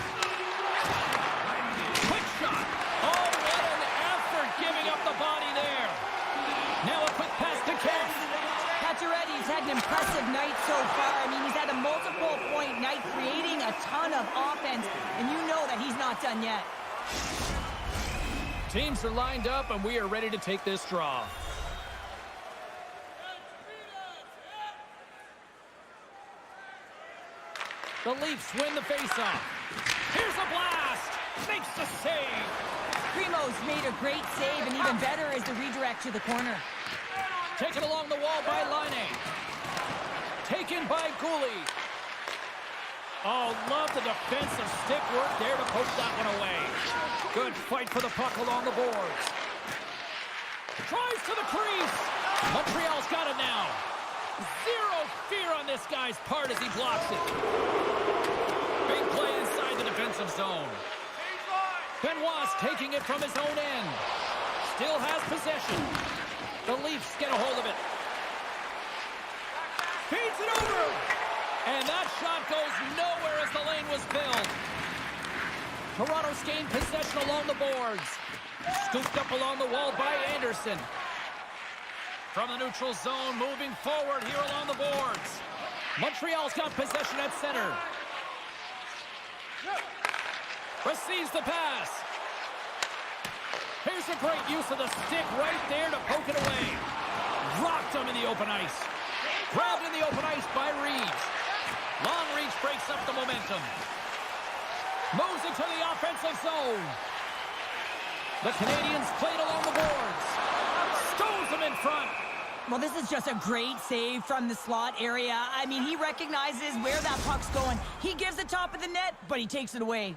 Quick shot. Oh, what an effort giving up the body there. Now a quick pass to Kemp. Pacioretty's had an impressive night so far. I mean, he's had a multiple-point night, creating a ton of offense, and you know that he's not done yet. Teams are lined up, and we are ready to take this draw. The Leafs win the faceoff. Here's a blast. Makes the save. Primo's made a great save, and even better is the redirect to the corner. Taken along the wall by Laine. Taken by Gouli. Oh, love the defensive stick work there to poke that one away. Good fight for the puck along the boards. Tries to the crease. Montreal's got it now. Zero fear on this guy's part as he blocks it. Big play inside the defensive zone. Benoit's taking it from his own end. Still has possession. The Leafs get a hold of it. Feeds it over. And that shot goes nowhere as the lane was filled. Toronto's gained possession along the boards. Scooped up along the wall by Anderson. From the neutral zone, moving forward here along the boards. Montreal's got possession at center. Receives the pass. Here's a great use of the stick right there to poke it away. Rocked him in the open ice. Grabbed in the open ice by Reeves. Long reach breaks up the momentum. Moves it to the offensive zone. The Canadiens played along the boards. Stones him in front. Well, this is just a great save from the slot area. I mean, he recognizes where that puck's going. He gives the top of the net, but he takes it away.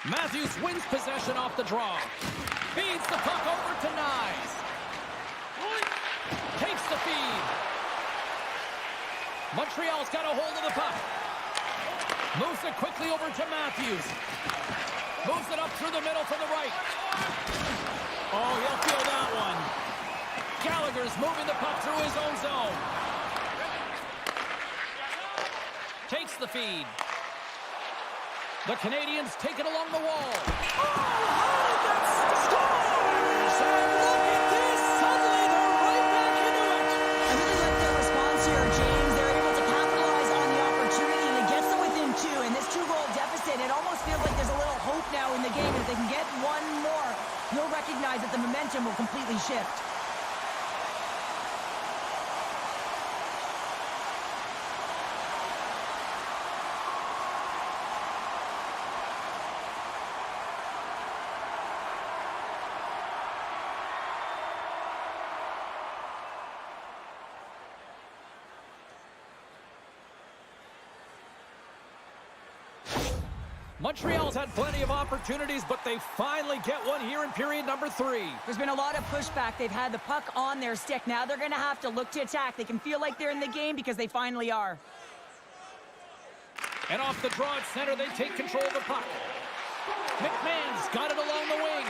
Matthews wins possession off the draw. Feeds the puck over to Nyes. Takes the feed. Montreal's got a hold of the puck. Moves it quickly over to Matthews. Moves it up through the middle to the right. Oh, he'll feel that one. Gallagher's moving the puck through his own zone. Takes the feed. The Canadiens take it along the wall. Oh, how did that scores! And look at this! Suddenly they're right back into it! I really like their response here, James. They're able to capitalize on the opportunity and it gets them within two. And this two-goal deficit, it almost feels like there's a little hope now in the game. If they can get one more, you'll recognize that the momentum will completely shift. Montreal's had plenty of opportunities, but they finally get one here in period number 3. There's been a lot of pushback. They've had the puck on their stick. Now they're going to have to look to attack. They can feel like they're in the game because they finally are. And off the draw at center, they take control of the puck. McMahon's got it along the wing.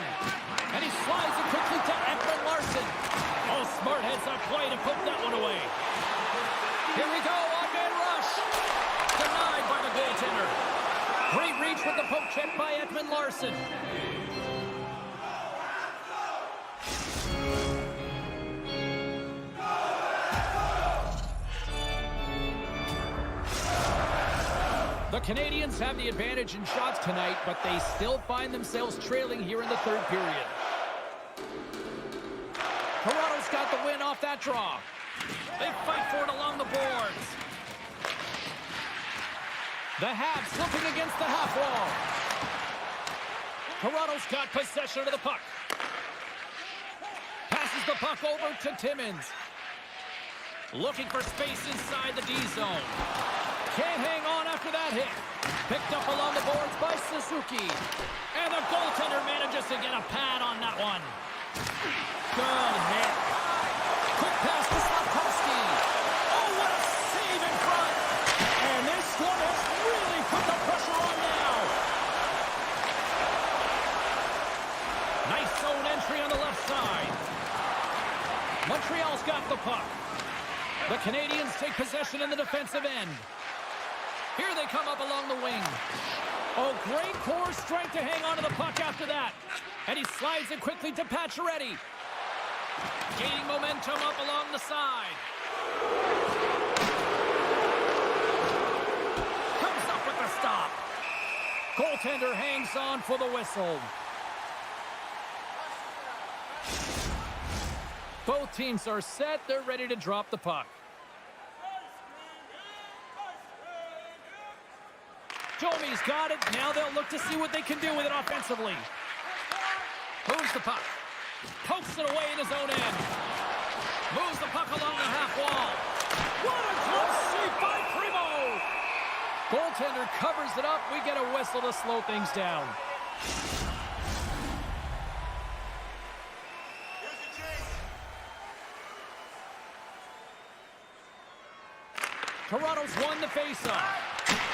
And he slides it quickly to Ekman Larson. Oh, smart heads-up play to put that one away. Here we go, on-man rush. Denied by the goaltender. Great reach with the poke check by Ekman Larson. The Canadiens have the advantage in shots tonight, but they still find themselves trailing here in the third period. Toronto's got the win off that draw. They fight for it along the boards. The Habs slipping against the half wall. Toronto's got possession of the puck. Passes the puck over to Timmins. Looking for space inside the D zone. Can't hang on after that hit. Picked up along the boards by Suzuki. And the goaltender manages to get a pad on that one. Good hit. Quick pass to Slafkovsky. Oh, what a save in front. And this one has really put the pressure on now. Nice zone entry on the left side. Montreal's got the puck. The Canadiens take possession in the defensive end. Here they come up along the wing. Oh, great core strength to hang on to the puck after that. And he slides it quickly to Pacioretty. Gaining momentum up along the side. Comes up with the stop. Goaltender hangs on for the whistle. Both teams are set. They're ready to drop the puck. Domi's got it. Now they'll look to see what they can do with it offensively. Moves the puck. Pokes it away in his own end. Moves the puck along the half wall. What a close save by Primo! Goaltender covers it up. We get a whistle to slow things down. Toronto's won the faceoff.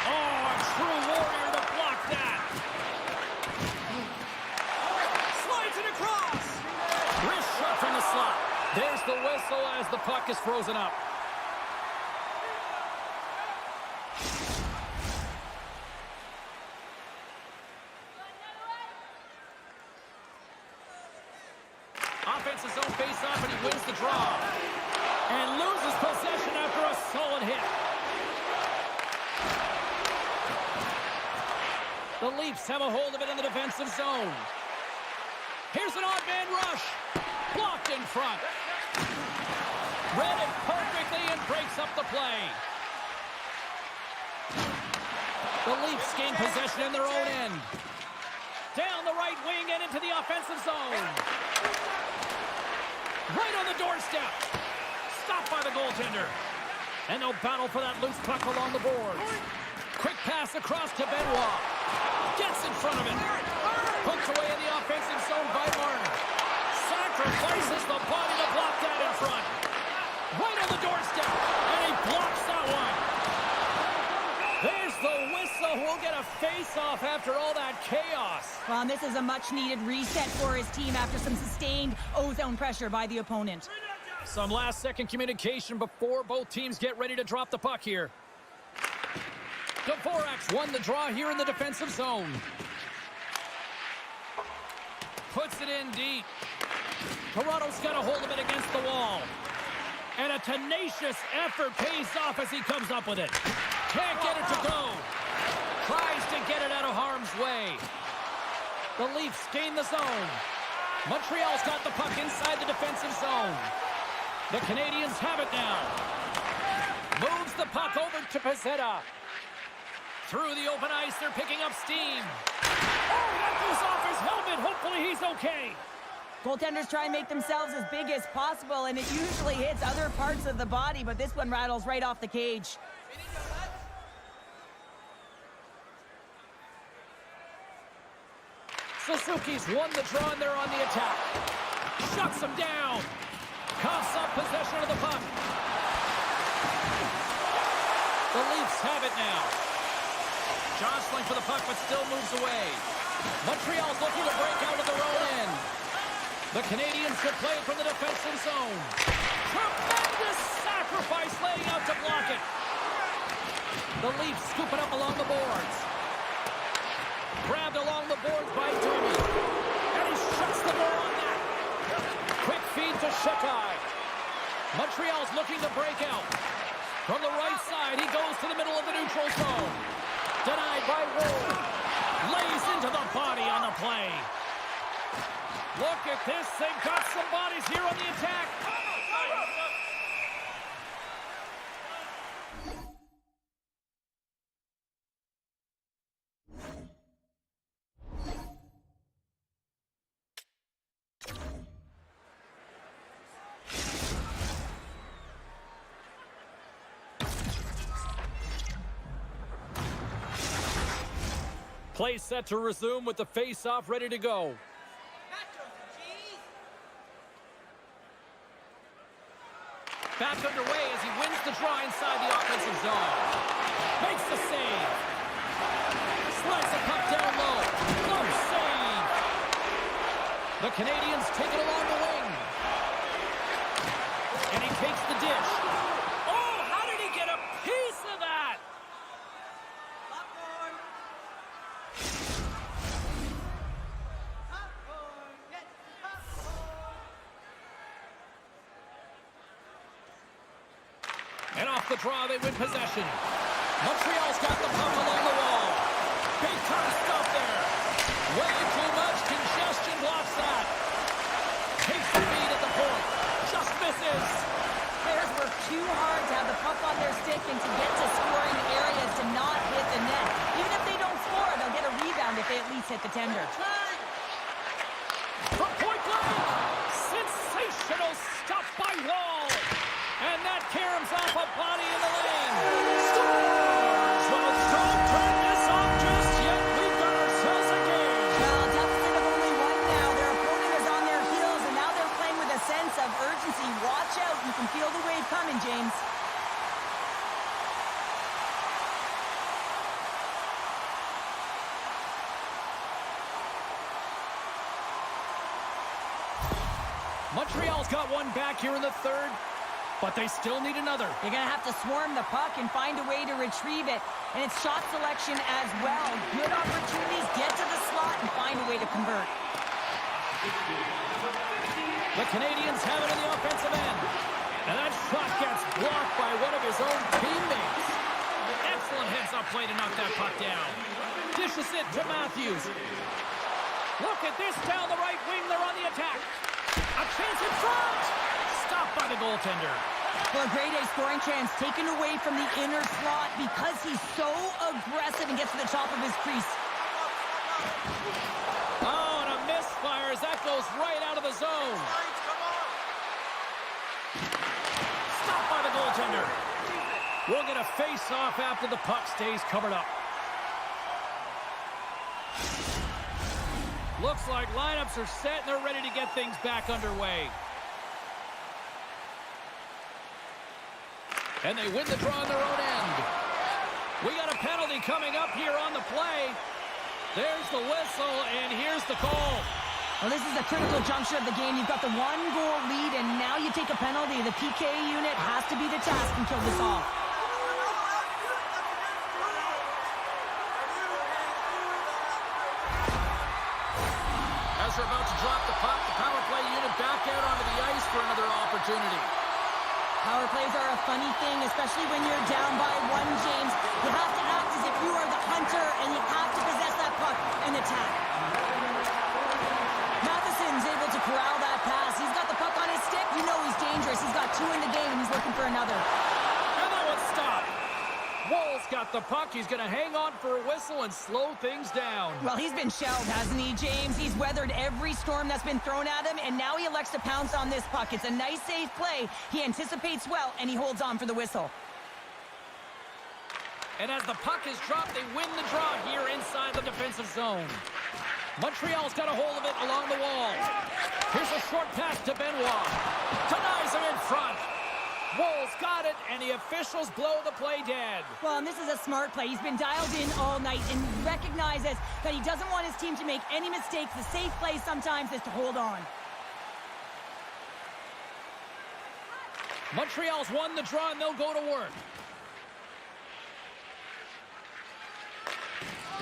Oh, a true warrior to block that. Slides it across. Wrist shot from the slot. There's the whistle as the puck is frozen up. Offensive zone face-off, and he wins the draw. And loses possession after a solid hit. The Leafs have a hold of it in the defensive zone. Here's an odd man rush. Blocked in front. Read it perfectly and breaks up the play. The Leafs gain possession in their own end. Down the right wing and into the offensive zone. Right on the doorstep. Stopped by the goaltender. And they'll battle for that loose puck along the boards. Quick pass across to Benoit. Gets in front of it. Poked away in the offensive zone by Marner. Sacrifices the body to block that in front. Right on the doorstep. And he blocks that one. There's the whistle. We'll get a face-off after all that chaos. Well, and this is a much-needed reset for his team after some sustained ozone pressure by the opponent. Some last-second communication before both teams get ready to drop the puck here. Dvorak's won the draw here in the defensive zone. Puts it in deep. Toronto's got a hold of it against the wall. And a tenacious effort pays off as he comes up with it. Can't get it to go. Tries to get it out of harm's way. The Leafs gain the zone. Montreal's got the puck inside the defensive zone. The Canadiens have it now. Moves the puck over to Pezzetta. Through the open ice, they're picking up steam. Oh, that goes off his helmet. Hopefully he's okay. Goaltenders try and make themselves as big as possible, and it usually hits other parts of the body, but this one rattles right off the cage. Suzuki's won the draw, and they're on the attack. Shuts him down. Coughs up possession of the puck. The Leafs have it now. Jostling for the puck, but still moves away. Montreal's looking to break out of their own end. The Canadiens should play it from the defensive zone. Tremendous sacrifice laying out to block it. The Leafs scoop it up along the boards. Grabbed along the boards by Domi. And he shuts the door on that. Quick feed to Shekai. Montreal's looking to break out. From the right side, he goes to the middle of the neutral zone. Denied by Wood. Lays into the body on the play. Look at this. They've got some bodies here on the attack. Play set to resume with the face-off ready to go. Back underway as he wins the draw inside the offensive zone. Makes the save. Slides the puck down low. Close save. The Canadiens take it along the wing. And he takes the dish. Oh, how did he get a piece of that? And off the draw, they win possession. Montreal's got the puck along the wall. Big time stop there. Way too much congestion blocks that. Takes the lead at the point. Just misses. Players work too hard to have the puck on their stick and to get to scoring areas to not hit the net. Even if they don't score, they'll get a rebound if they at least hit the tender. From point blank. Sensational stuff by Wall. And that caroms off a body in the lane. Scores! Well, don't turn this off just yet. We've got ourselves a game. Well, deficit of only one now. Their opponent is on their heels, and now they're playing with a sense of urgency. Watch out. You can feel the wave coming, James. Montreal's got one back here in the third. But they still need another. They're going to have to swarm the puck and find a way to retrieve it. And it's shot selection as well. Good opportunities, get to the slot and find a way to convert. The Canadiens have it in the offensive end. And that shot gets blocked by one of his own teammates. Excellent heads-up play to knock that puck down. Dishes it to Matthews. Look at this down the right wing. They're on the attack. A chance in front. Stopped by the goaltender. Well, a grade A scoring chance taken away from the inner slot because he's so aggressive and gets to the top of his crease. Oh, and a misfire as that goes right out of the zone. Stopped by the goaltender. We'll get a face-off after the puck stays covered up. Looks like lineups are set and they're ready to get things back underway. And they win the draw on their own end. We got a penalty coming up here on the play. There's the whistle, and here's the call. Well, this is a critical juncture of the game. You've got the one-goal lead, and now you take a penalty. The PK unit has to be the task and kill this off. As they're about to drop the puck, the power play unit back out onto the ice for another opportunity. Power plays are a funny thing, especially when you're down by one, James. You have to act as if you are the hunter, and you have to possess that puck and attack. Matheson's able to corral that pass. He's got the puck on his stick. You know he's dangerous. He's got two in the game. He's looking for another. And that one's stopped. Woll's got the puck. He's going to hang on for a whistle and slow things down. Well, he's been shelled, hasn't he, James? He's weathered every storm that's been thrown at him, and now he elects to pounce on this puck. It's a nice, safe play. He anticipates well, and he holds on for the whistle. And as the puck is dropped, they win the draw here inside the defensive zone. Montreal's got a hold of it along the wall. Here's a short pass to Benoit. Denies him in front. Woll's got it, and the officials blow the play dead. Well, and this is a smart play. He's been dialed in all night and recognizes that he doesn't want his team to make any mistakes. The safe play sometimes is to hold on. Montreal's won the draw, and they'll go to work.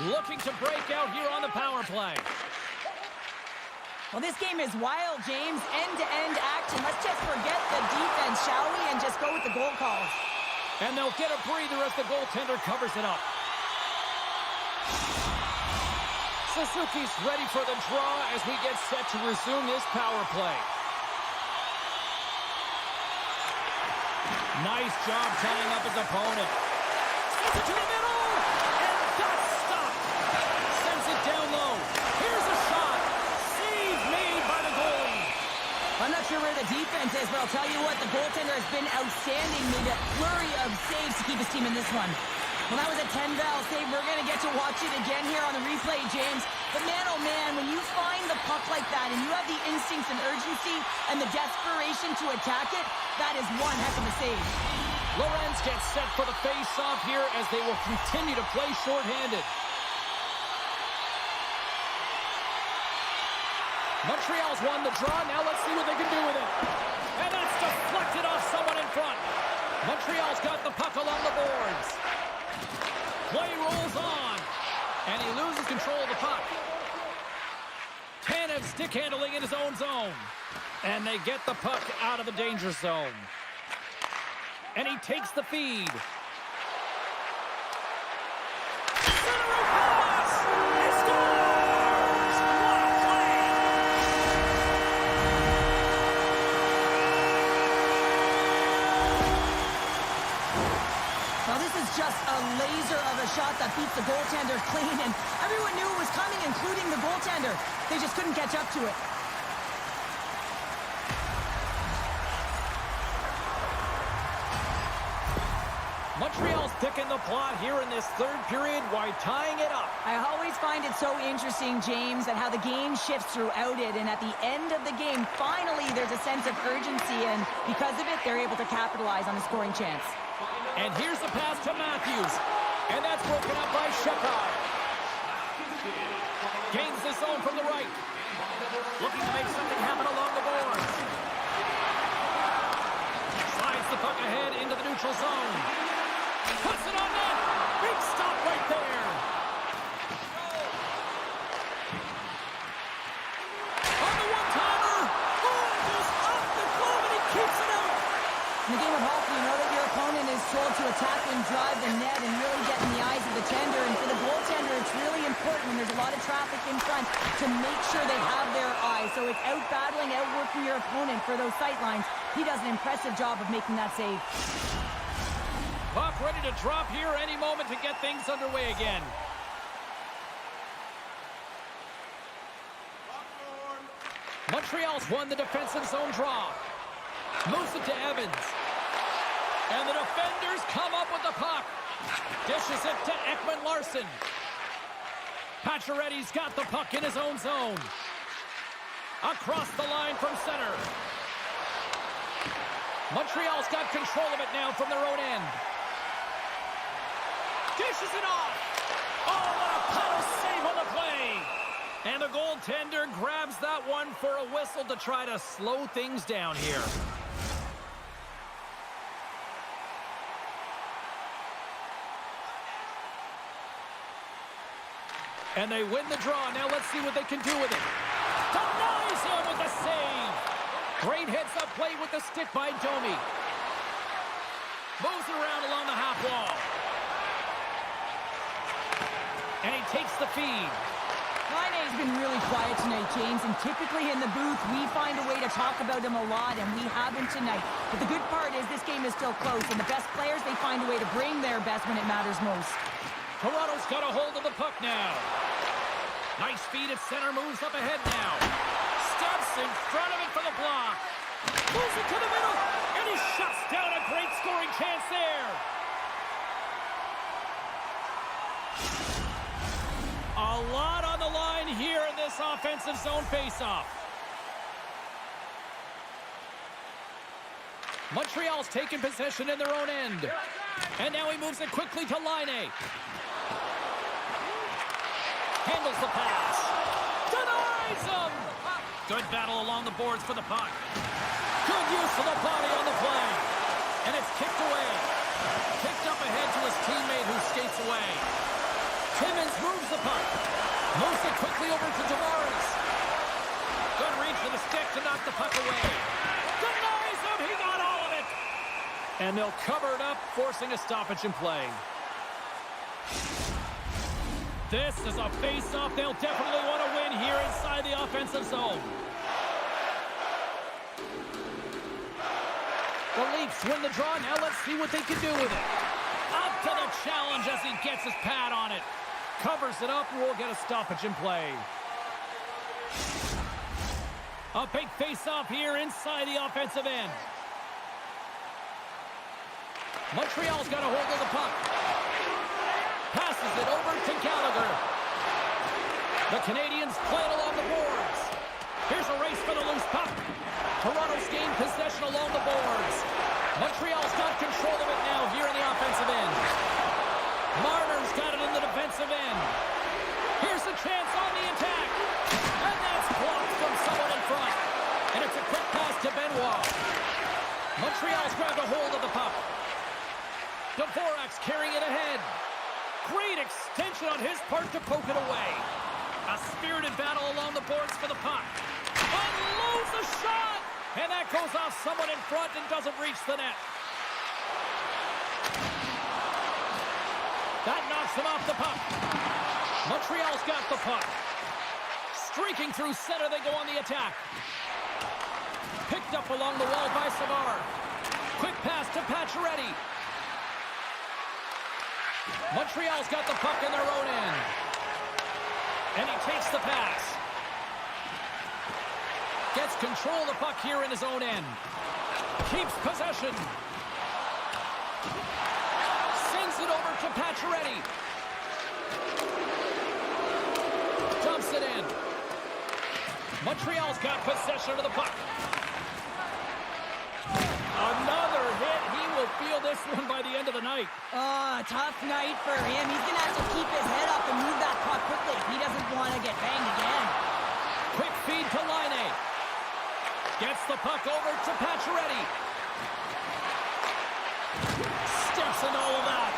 Looking to break out here on the power play. Well, this game is wild, James. End-to-end action. Let's just forget the defense, shall we, and just go with the goal calls. And they'll get a breather as the goaltender covers it up. Suzuki's ready for the draw as we get set to resume this power play. Nice job tying up his opponent. Sends it to the middle, and that's stopped. Sends it down low. Here's a shot. Save made by the goalie. I'm not sure where the defense is, but I'll tell you what, the goaltender has been outstanding. Made a flurry of saves to keep his team in this one. Well, that was a 10-val save. We're going to get to watch it again here on the replay, James. But man, oh man, when you find the puck like that and you have the instincts and urgency and the desperation to attack it, that is one heck of a save. Lorenz gets set for the face-off here as they will continue to play shorthanded. Montreal's won the draw. Now let's see what they can do with it. And that's deflected off someone in front. Montreal's got the puck along the boards. Play rolls on. And he loses control of the puck. Tanev stick handling in his own zone. And they get the puck out of the danger zone. And he takes the feed. Centering pass! He scores! What a play! Well, this is just a laser of a shot that beats the goaltender clean, and everyone knew it was coming, including the goaltender. They just couldn't catch up to it. Montreal's picking the plot here in this third period while tying it up. I always find it so interesting, James, at how the game shifts throughout it, and at the end of the game, finally there's a sense of urgency, and because of it, they're able to capitalize on the scoring chance. And here's the pass to Matthews, and that's broken up by Shepard. Gains the zone from the right. Looking to make something happen along the boards. Slides the puck ahead into the neutral zone. Puts it on net. Big stop right there. On the one-timer. Oh, it goes off the glove and he keeps it out. In the game of hockey, you know that your opponent is told to attack and drive the net and really get in the eyes of the tender. And for the goaltender, it's really important when there's a lot of traffic in front to make sure they have their eyes. So it's out-battling, outworking your opponent for those sight lines. He does an impressive job of making that save. Puck ready to drop here any moment to get things underway again. Montreal's won the defensive zone draw. Moves it to Evans. And the defenders come up with the puck. Dishes it to Ekman-Larsson. Pacioretty's got the puck in his own zone. Across the line from center. Montreal's got control of it now from their own end. Dishes it off. Oh, what a power save on the play. And the goaltender grabs that one for a whistle to try to slow things down here. And they win the draw. Now let's see what they can do with it. Denies him with the save. Great heads-up play with the stick by Domi. Moves it around along the half wall. And he takes the feed. Laine's been really quiet tonight, James, and typically in the booth, we find a way to talk about him a lot, and we haven't tonight. But the good part is this game is still close, and the best players, they find a way to bring their best when it matters most. Toronto's got a hold of the puck now. Nice feed at center, moves up ahead now. Steps in front of it for the block. Moves it to the middle, and he shuts down a great scoring chance there. A lot on the line here in this offensive zone faceoff. Montreal's taken possession in their own end. And now he moves it quickly to Laine. Handles the pass. Denies him! Good battle along the boards for the puck. Good use of the body on the play. And it's kicked away. Kicked up ahead to his teammate who skates away. Timmins moves the puck. Moves it quickly over to Tavares. Good reach for the stick to knock the puck away. Denies him! He got all of it! And they'll cover it up, forcing a stoppage in play. This is a face-off they'll definitely want to win here inside the offensive zone. The Leafs win the draw. Now let's see what they can do with it. Up to the challenge as he gets his pad on it. Covers it up, and we'll get a stoppage in play. A big face-off here inside the offensive end. Montreal's got a hold of the puck. Passes it over to Gallagher. The Canadiens play it along the boards. Here's a race for the loose puck. Toronto's gained possession along the boards. Montreal's got control of it now here in the offensive end. Marner's got it in the defensive end. Here's a chance on the attack. And that's blocked from someone in front. And it's a quick pass to Benoit. Montreal's grabbed a hold of the puck. Dvorak's carrying it ahead. Great extension on his part to poke it away. A spirited battle along the boards for the puck. Unloads the shot! And that goes off someone in front and doesn't reach the net. That knocks him off the puck. Montreal's got the puck. Streaking through center, they go on the attack. Picked up along the wall by Savard. Quick pass to Pacioretty. Montreal's got the puck in their own end. And he takes the pass. Gets control of the puck here in his own end. Keeps possession. Sends it over to Pacioretty. Dumps it in. Montreal's got possession of the puck. Another hit. He will feel this one by the end of the night. Tough night for him. He's going to have to keep his head up and move that puck quickly if he doesn't want to get banged again. Quick feed to Laine. Gets the puck over to Pacioretty. Steps in all of that.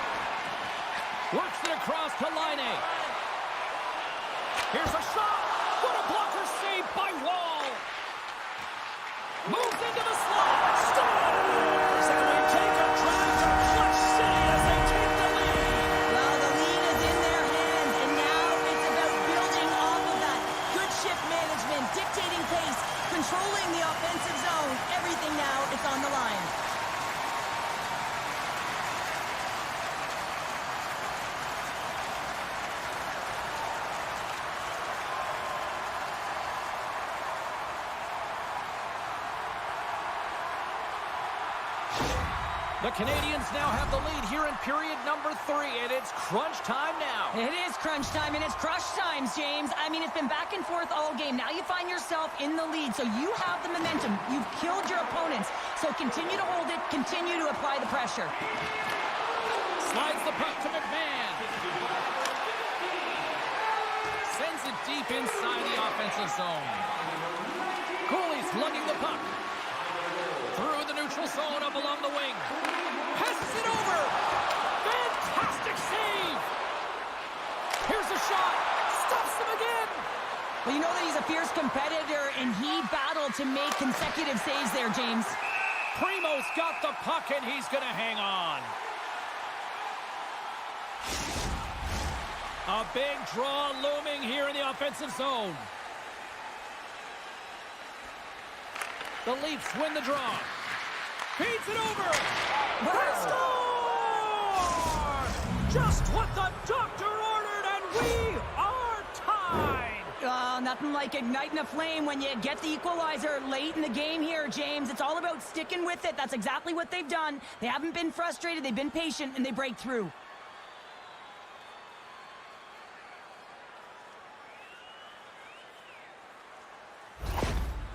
Works it across to Laine. Here's a shot. What a blocker save by Wall. Moves into the slot. Scores! And we take a drive to Clutch City as they take the lead. Well, the lead is in their hands, and now The Canadiens now have the lead here in period number 3, and it's crunch time now. It is crunch time, and it's crush times, James. I mean, it's been back and forth all game. Now you find yourself in the lead, so you have the momentum. You've killed your opponents, so continue to hold it, continue to apply the pressure. Slides the puck to McMahon. Sends it deep inside the offensive zone. Cooley's lugging the puck. Through the neutral zone up along the wing. Passes it over. Fantastic save. Here's a shot. Stops him again. Well, you know that he's a fierce competitor, and he battled to make consecutive saves there, James. Primo's got the puck, and he's going to hang on. A big draw looming here in the offensive zone. The Leafs win the draw. Feeds it over. They score! Just what the doctor ordered, and we are tied. Nothing like igniting a flame when you get the equalizer late in the game here, James. It's all about sticking with it. That's exactly what they've done. They haven't been frustrated. They've been patient, and they break through.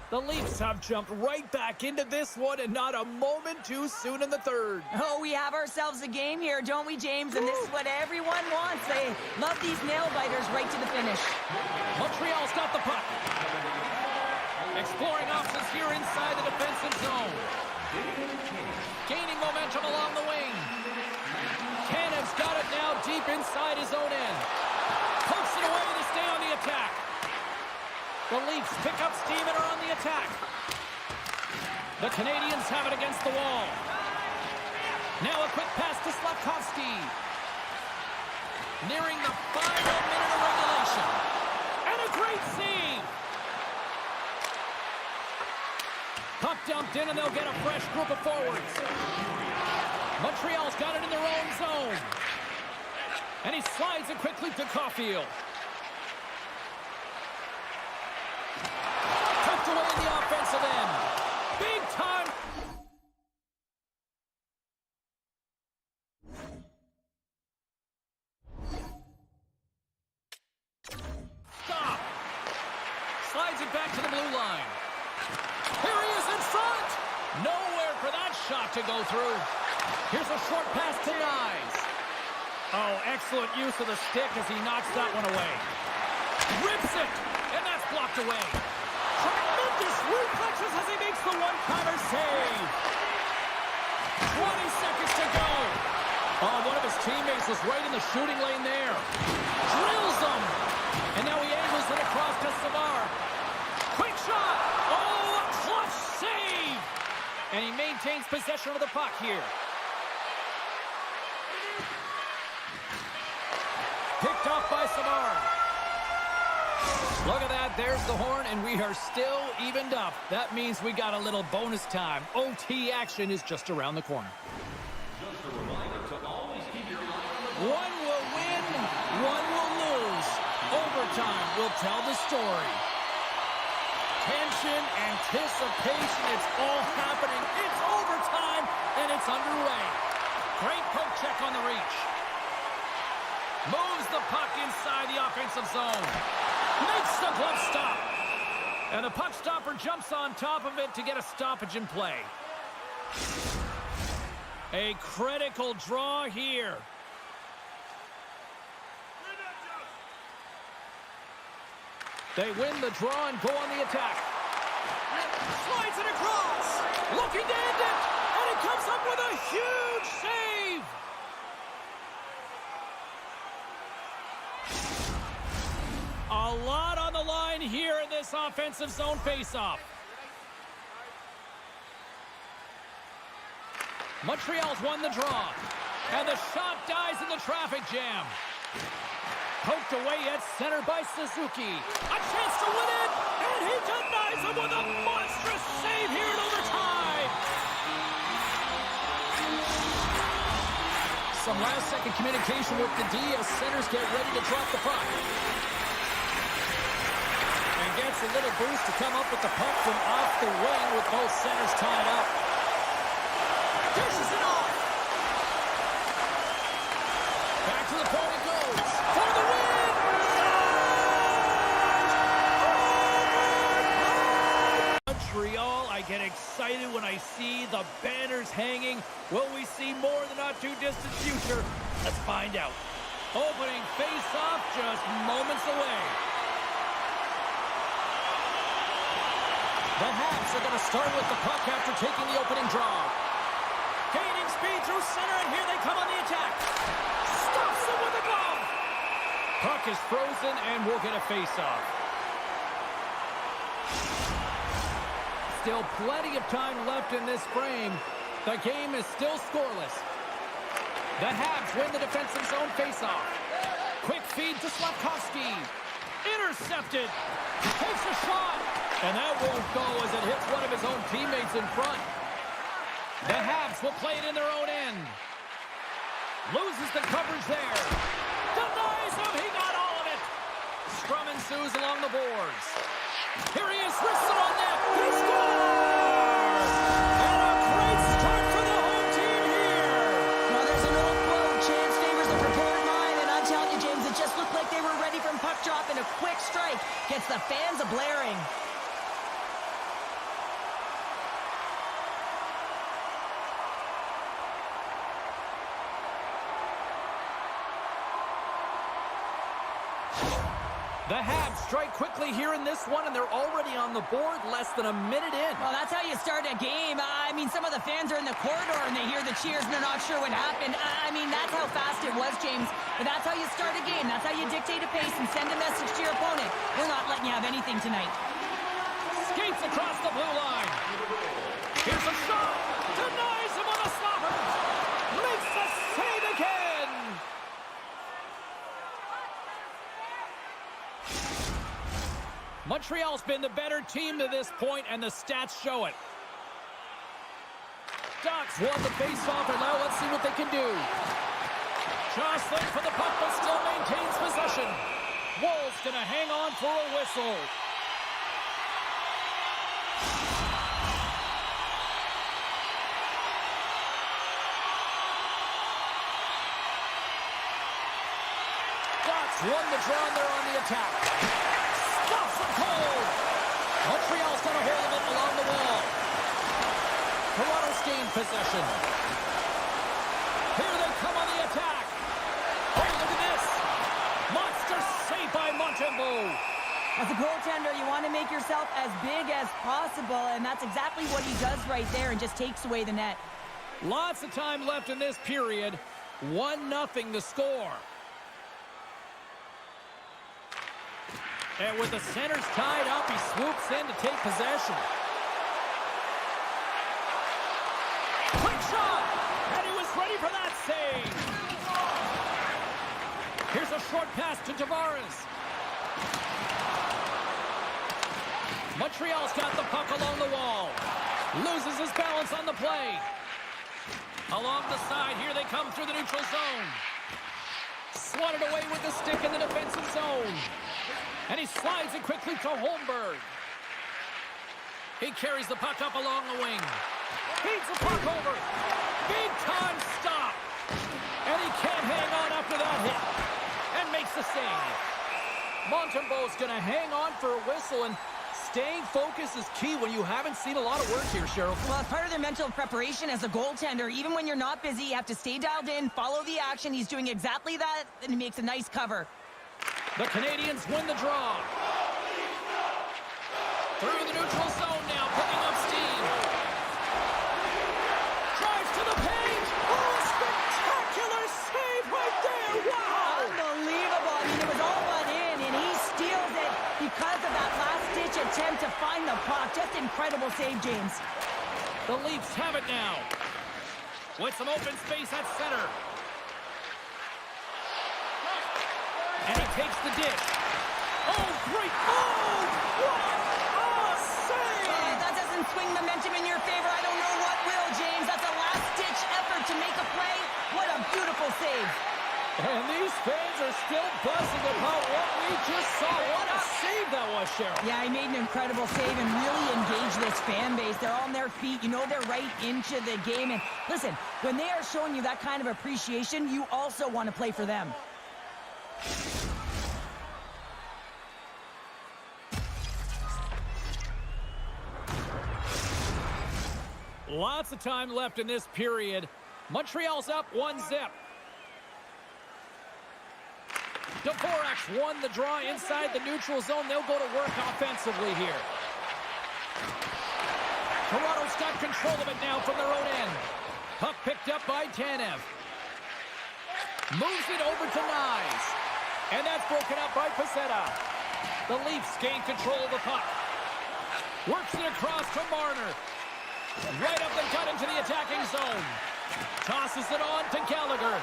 The Leafs have jumped right back into this one, and not a moment too soon in the third. Oh, we have ourselves a game here, don't we, James? And this is what everyone wants. They love these nail-biters right to the finish. Montreal's got the puck. Exploring options here inside the defensive zone. Gaining momentum along the wing. Cannon's got it now deep inside his own end. Pokes it away to stay on the attack. The Leafs pick up steam and are on the attack. The Canadiens have it against the wall. Now a quick pass to Slavkovsky. Nearing the final minute of regulation. And a great save. Puck dumped in, and they'll get a fresh group of forwards. Montreal's got it in their own zone. And he slides it quickly to Caulfield. Tucked away in the offensive end. Big time. Stop. Slides it back to the blue line. Here he is in front. Nowhere for that shot to go through. Here's a short pass to Nyes. Oh, excellent use of the stick as he knocks that one away. Rips it, and that's blocked away. Tremendous reflexes as he makes the one-timer save. 20 seconds to go. Oh, one of his teammates was right in the shooting lane there. Drills him. And now he angles it across to Savard. Quick shot. Oh, a clutch save. And he maintains possession of the puck here. Picked off by Savard. Look at that, there's the horn, and we are still evened up. That means we got a little bonus time. OT action is just around the corner. Just a reminder to always keep your eye on the One will win, one will lose. Overtime will tell the story. Tension, anticipation, it's all happening. It's overtime, and it's underway. Great poke check on the reach. Moves the puck inside the offensive zone. Makes the glove stop. And the puck stopper jumps on top of it to get a stoppage in play. A critical draw here. They win the draw and go on the attack. Slides it across. Looking to end it. And he comes up with a huge save. A lot on the line here in this offensive zone faceoff. Montreal's won the draw. And the shot dies in the traffic jam. Poked away at center by Suzuki. A chance to win it. And he denies him with a monstrous save here in overtime. Some last-second communication with the D as centers get ready to drop the puck. And gets a little boost to come up with the puck from off the wing with both centers tied up. Dishes it off. the point it goes. For the win! Montreal, I get excited when I see the banners hanging. Will we see more in the not-too-distant future? Let's find out. Opening face-off just moments away. The Habs are going to start with the puck after taking the opening draw. Gaining speed through center, and here they come on the attack. Stops him with a glove. Puck is frozen, and we'll get a face-off. Still plenty of time left in this frame. The game is still scoreless. The Habs win the defensive zone face-off. Quick feed to Slafkovsky. Intercepted. Takes a shot. And that won't go as it hits one of his own teammates in front. The Habs will play it in their own end. Loses the coverage there. Denies him. He got all of it. Scrum ensues along the boards. Here he is. Wrists it on net. He scores! And a great start for the home team here. Well, there's an old quote. Chance favors the prepared mind. And I'm telling you, James, it just looked like they were ready from puck drop, and a quick strike gets the fans a-blaring. The Habs strike quickly here in this one, and they're already on the board less than a minute in. Well, that's how you start a game. I mean, some of the fans are in the corridor, and they hear the cheers, and they're not sure what happened. I mean, that's how fast it was, James. But that's how you start a game. That's how you dictate a pace and send a message to your opponent. We're not letting you have anything tonight. Skates across the blue line. Here's a shot. Denies him on a stopper. Makes the save again. Montreal's been the better team to this point, and the stats show it. Ducks won the faceoff, and now let's see what they can do. Jostling for the puck, but still maintains possession. Wolves gonna hang on for a whistle. Ducks won the draw, and they're on the attack. Stops it cold. Montreal's got a hold of it along the wall. Toronto's gained possession. Here they come on the attack. Oh, look at this. Monster save by Montembeault. As a goaltender, you want to make yourself as big as possible, and that's exactly what he does right there, and just takes away the net. Lots of time left in this period. 1-0 the score. And with the centers tied up, he swoops in to take possession. Quick shot! And he was ready for that save. Here's a short pass to Tavares. Montreal's got the puck along the wall. Loses his balance on the play. Along the side, here they come through the neutral zone. Swatted away with the stick in the defensive zone. And he slides it quickly to Holmberg. He carries the puck up along the wing. Beats the puck over. Big time stop. And he can't hang on after that hit. And makes the save. Montembeault's going to hang on for a whistle, and staying focused is key when you haven't seen a lot of work here, Cheryl. Well, it's part of their mental preparation as a goaltender. Even when you're not busy, you have to stay dialed in, follow the action. He's doing exactly that, and he makes a nice cover. The Canadiens win the draw. Through the neutral zone now, picking up steam. Drives to the page. Oh, spectacular save right there. Wow. Unbelievable. I mean, it was all but in, and he steals it because of that last-ditch attempt to find the puck. Just incredible save, James. The Leafs have it now. With some open space at center. And he takes the dish. Oh, great. Oh, what a save. That doesn't swing momentum in your favor. I don't know what will, James. That's a last-ditch effort to make a play. What a beautiful save. And these fans are still buzzing about what we just saw. What a save that was, Cheryl. Yeah, he made an incredible save and really engaged this fan base. They're on their feet. You know they're right into the game. And listen, when they are showing you that kind of appreciation, you also want to play for them. Lots of time left in this period. Montreal's up 1-0. Dvorak won the draw inside the neutral zone. They'll go to work offensively here. Toronto's got control of it now from their own end. Puck picked up by Tanev. Moves it over to Nyes. And that's broken up by Pacetta. The Leafs gain control of the puck. Works it across to Marner. Right up the gut into the attacking zone. Tosses it on to Gallagher.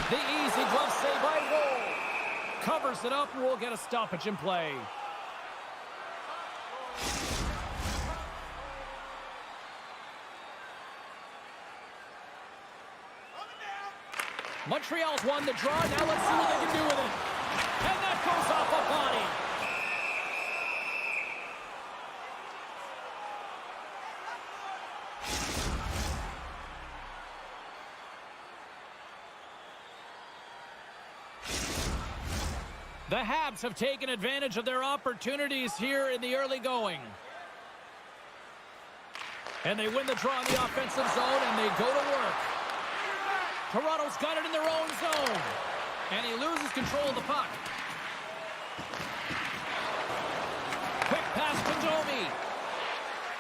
The easy glove save by Woll. Covers it up and we'll get a stoppage in play. Montreal's won the draw. Now let's see what they can do with it. And that goes off a body. The Habs have taken advantage of their opportunities here in the early going. And they win the draw in the offensive zone, and they go to work. Toronto's got it in their own zone. And he loses control of the puck. Quick pass to Domi.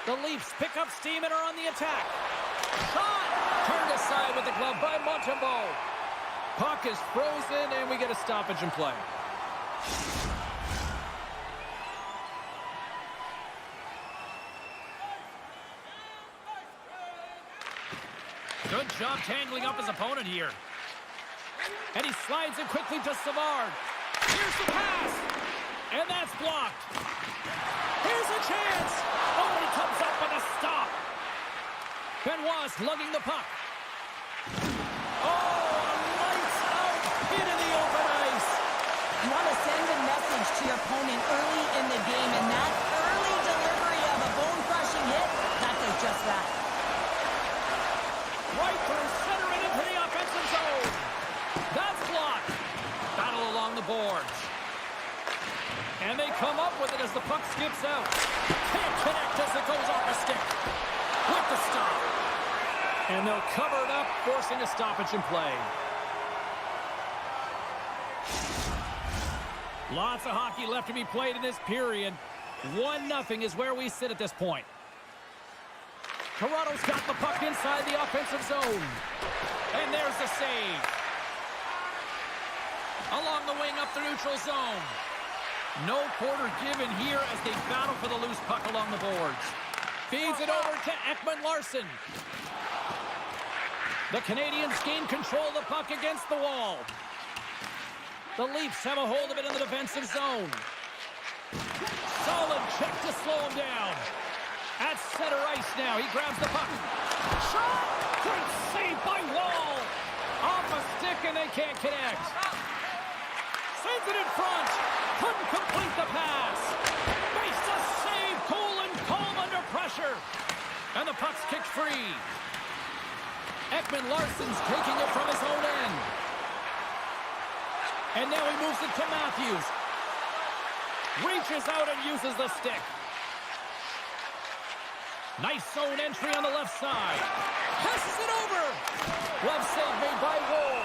The Leafs pick up steam and are on the attack. Shot! Turned aside with the glove by Montembeault. Puck is frozen, and we get a stoppage in play. Good job tangling up his opponent here. And he slides it quickly to Savard. Here's the pass. And that's blocked. Here's a chance. Oh, and he comes up with a stop. Benoit's lugging the puck. Oh, a lights out hit in the open ice. You want to send a message to your opponent early in the game, and that early delivery of a bone-crushing hit, that does just that. Right through center and into the offensive zone. That's blocked. Battle along the boards. And they come up with it as the puck skips out. Can't connect as it goes off the stick. With the stop. And they'll cover it up, forcing a stoppage in play. Lots of hockey left to be played in this period. 1-0 is where we sit at this point. Toronto's got the puck inside the offensive zone. And there's the save. Along the wing up the neutral zone. No quarter given here as they battle for the loose puck along the boards. Feeds it over to Ekman-Larsson. The Canadiens gain control of the puck against the wall. The Leafs have a hold of it in the defensive zone. Solid check to slow him down. At center ice now, he grabs the puck. Shot! Great save by Wall! Off a stick and they can't connect. Sends it in front. Couldn't complete the pass. Makes a save, cool and calm under pressure. And the puck's kicked free. Ekman-Larsson's taking it from his own end. And now he moves it to Matthews. Reaches out and uses the stick. Nice zone entry on the left side. Passes it over. Glove save made by Woll.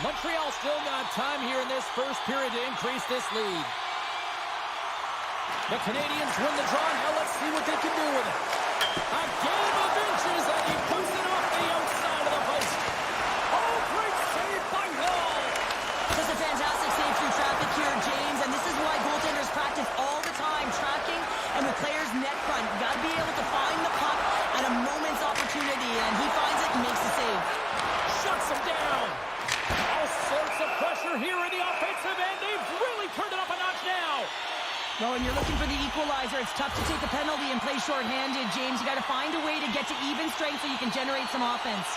Montreal still got time here in this first period to increase this lead. The Canadiens win the draw. Now let's see what they can do with it. A game of inches, and he puts it off the outside of the post. Oh, great save by Wall. Just a fantastic save through traffic here, James, and this is why goaltenders practice all the time, tracking and with players net front. You got to be able to find the puck at a moment's opportunity, and he finds it and makes the save. Shuts him down. All sorts of pressure here in the offensive end. They've really turned it up a notch now. Well, when you're looking for the equalizer, it's tough to take a penalty and play shorthanded, James. You got to find a way to get to even strength so you can generate some offense.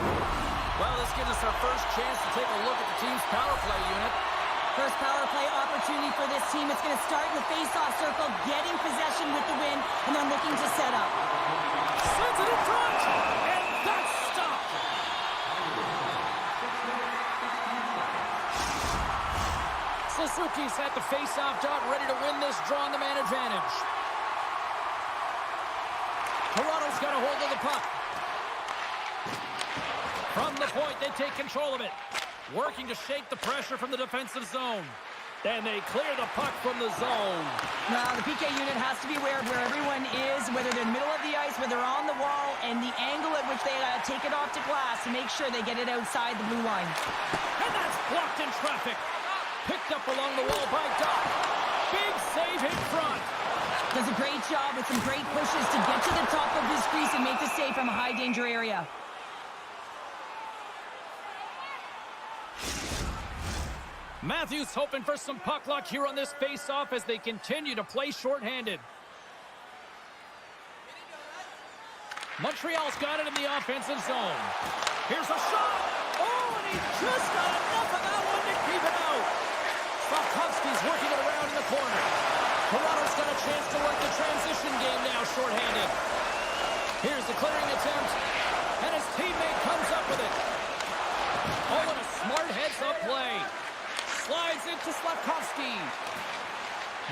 Well, this gives us our first chance to take a look at the team's power play unit. First power play opportunity for this team. It's going to start in the face-off circle, getting possession with the win, and then looking to set up. Sends it in front, and that's stopped. Suzuki's at the face-off dot, ready to win this draw on the man advantage. Toronto's got a hold of the puck. From the point, they take control of it. Working to shake the pressure from the defensive zone. Then they clear the puck from the zone. Now, the PK unit has to be aware of where everyone is, whether they're in the middle of the ice, whether they're on the wall, and the angle at which they take it off to glass to make sure they get it outside the blue line. And that's blocked in traffic. Picked up along the wall by Doc. Big save in front. Does a great job with some great pushes to get to the top of his crease and make the save from a high-danger area. Matthews hoping for some puck luck here on this face-off as they continue to play shorthanded. Montreal's got it in the offensive zone. Here's a shot. Oh, and he just got enough of that one to keep it out. Slavkovsky's working it around in the corner. Toronto's got a chance to work the transition game now shorthanded. Here's the clearing attempt, and his teammate comes up with it. Oh, and a smart heads-up play. Slides into Slavkovsky.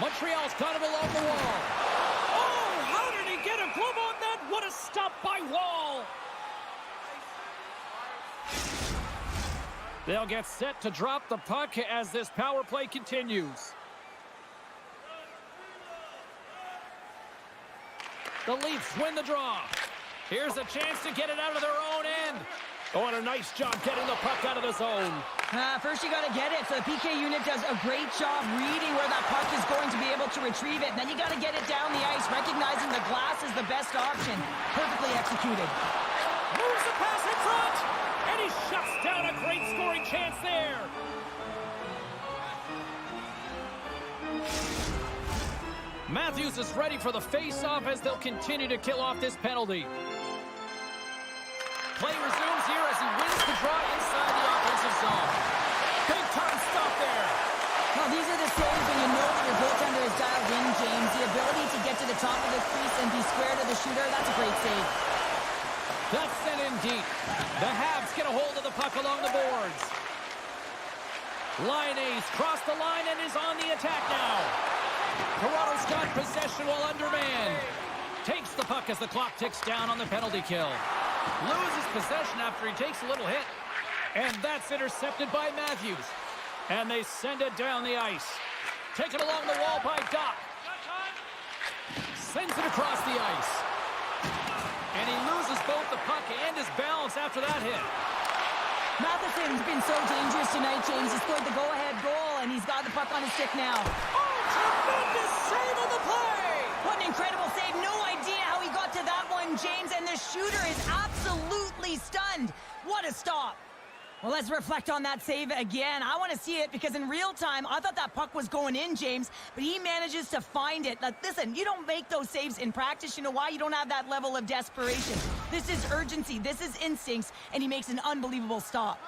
Montreal's got it along the wall. Oh, how did he get a glove on that? What a stop by Wall. They'll get set to drop the puck as this power play continues. The Leafs win the draw. Here's a chance to get it out of their own end. Oh, and a nice job getting the puck out of the zone. First you got to get it, so the PK unit does a great job reading where that puck is going to be able to retrieve it. And then you got to get it down the ice, recognizing the glass is the best option. Perfectly executed. Moves the pass in front, and he shuts down a great scoring chance there. Matthews is ready for the face-off as they'll continue to kill off this penalty. Play resumes here as he wins the draw inside the offensive zone. Big time stop there. Well, these are the saves when you know that your goaltender is dialed in, James. The ability to get to the top of the crease and be square to the shooter, that's a great save. That's sent in deep. The Habs get a hold of the puck along the boards. Line ace crossed the line and is on the attack now. Toronto's got possession while undermanned. Takes the puck as the clock ticks down on the penalty kill. Loses possession after he takes a little hit. And that's intercepted by Matthews. And they send it down the ice. Taken along the wall by Doc. Sends it across the ice. And he loses both the puck and his balance after that hit. Matheson's been so dangerous tonight, James. He scored the go-ahead goal, and he's got the puck on his stick now. Oh, tremendous save on the play! What an incredible save. No idea how he got to that one, James, and the shooter is absolutely stunned. What a stop. Well, let's reflect on that save again. I want to see it because in real time, I thought that puck was going in, James, but he manages to find it. Now, listen, you don't make those saves in practice. You know why? You don't have that level of desperation. This is urgency. This is instincts, and he makes an unbelievable stop.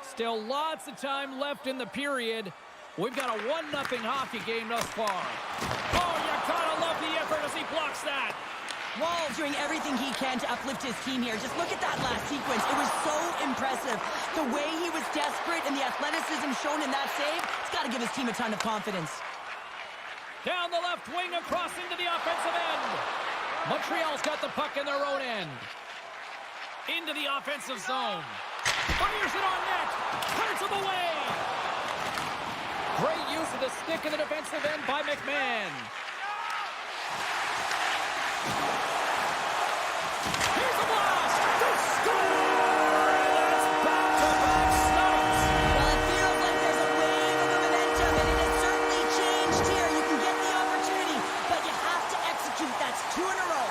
Still lots of time left in the period. We've got a 1-0 hockey game thus far. Oh, you gotta love the effort as he blocks that. Wall's doing everything he can to uplift his team here. Just look at that last sequence. It was so impressive. The way he was desperate and the athleticism shown in that save, it's got to give his team a ton of confidence. Down the left wing across into the offensive end. Montreal's got the puck in their own end. Into the offensive zone. Fires it on net. Turns him away. Great use of the stick in the defensive end by McMahon. Here's a blast! They score! That's back-to-back stops! Well, it feels like there's a wave of momentum, and it has certainly changed here. You can get the opportunity, but you have to execute. That's 2 in a row.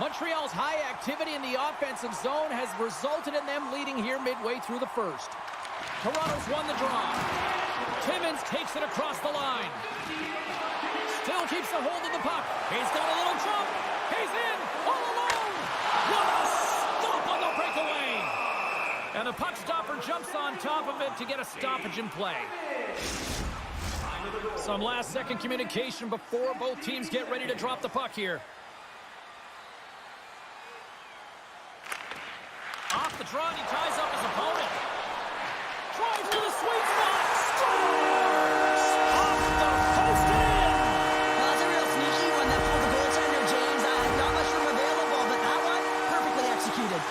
Montreal's high activity in the offensive zone has resulted in them leading here midway through the first. Toronto's won the draw. Timmins takes it across the line. Still keeps a hold of the puck. He's got a little jump. He's in all alone. What a stop on the breakaway. And the puck stopper jumps on top of it to get a stoppage in play. Some last-second communication before both teams get ready to drop the puck here. Off the draw, he ties up his opponent. Drives to the sweet spot. Scores! Off the post in! Well, that's a real sneaky one that pulled the goaltender, James. Not much room available, but that one, perfectly executed.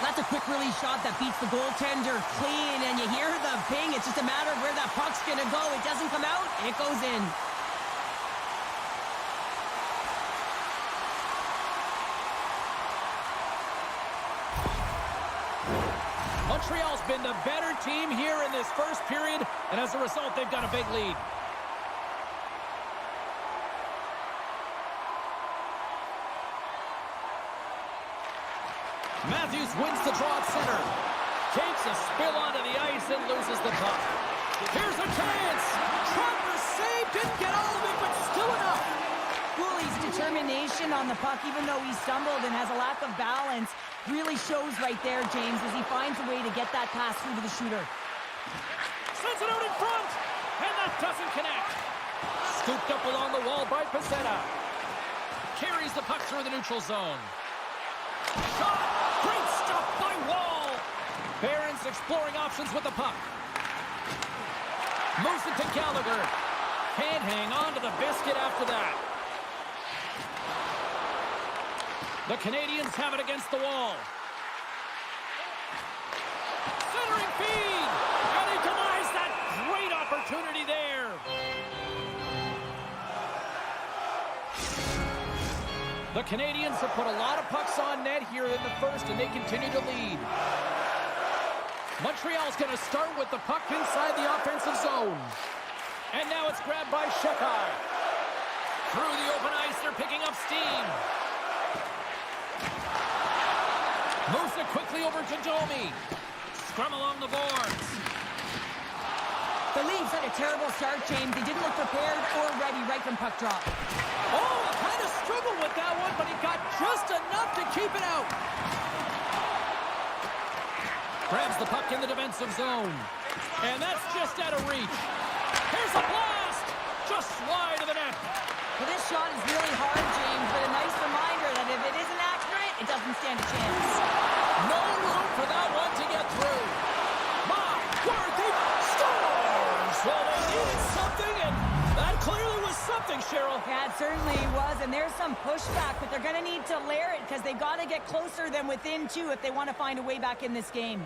That's a quick release shot that beats the goaltender clean, and you hear the ping. It's just a matter of where that puck's going to go. It doesn't come out, it goes in. Montreal's been the better team here in this first period, and as a result, they've got a big lead. Matthews wins the draw at center. Takes a spill onto the ice and loses the puck. Here's a chance. Trotter's save. Didn't get all of it, but still enough. Cooley's determination on the puck, even though he stumbled and has a lack of balance, really shows right there, James, as he finds a way to get that pass through to the shooter. Sends it out in front, and that doesn't connect. Scooped up along the wall by Pezzetta. Carries the puck through the neutral zone. Shot! Great stuff by Wall! Barron's exploring options with the puck. Moves it to Gallagher. Can't hang on to the biscuit after that. The Canadiens have it against the wall. Centering feed! And he denies that great opportunity there. The Canadiens have put a lot of pucks on net here in the first, and they continue to lead. Montreal's going to start with the puck inside the offensive zone. And now it's grabbed by Shekai. Through the open ice, they're picking up steam. Moves it quickly over to Domi. Scrum along the boards. The Leafs had a terrible start, James. They didn't look prepared or ready right from puck drop. Oh, kind of struggled with that one, but he got just enough to keep it out. Grabs the puck in the defensive zone. And that's just out of reach. Here's a blast! Just wide of the net. Well, this shot is really hard, James, but a nice reminder that if it isn't accurate, it doesn't stand a chance. No room for that one to get through. My word, they scores! Well, they needed something, and that clearly was something, Cheryl. Yeah, it certainly was, and there's some pushback, but they're going to need to layer it because they've got to get closer than within two if they want to find a way back in this game.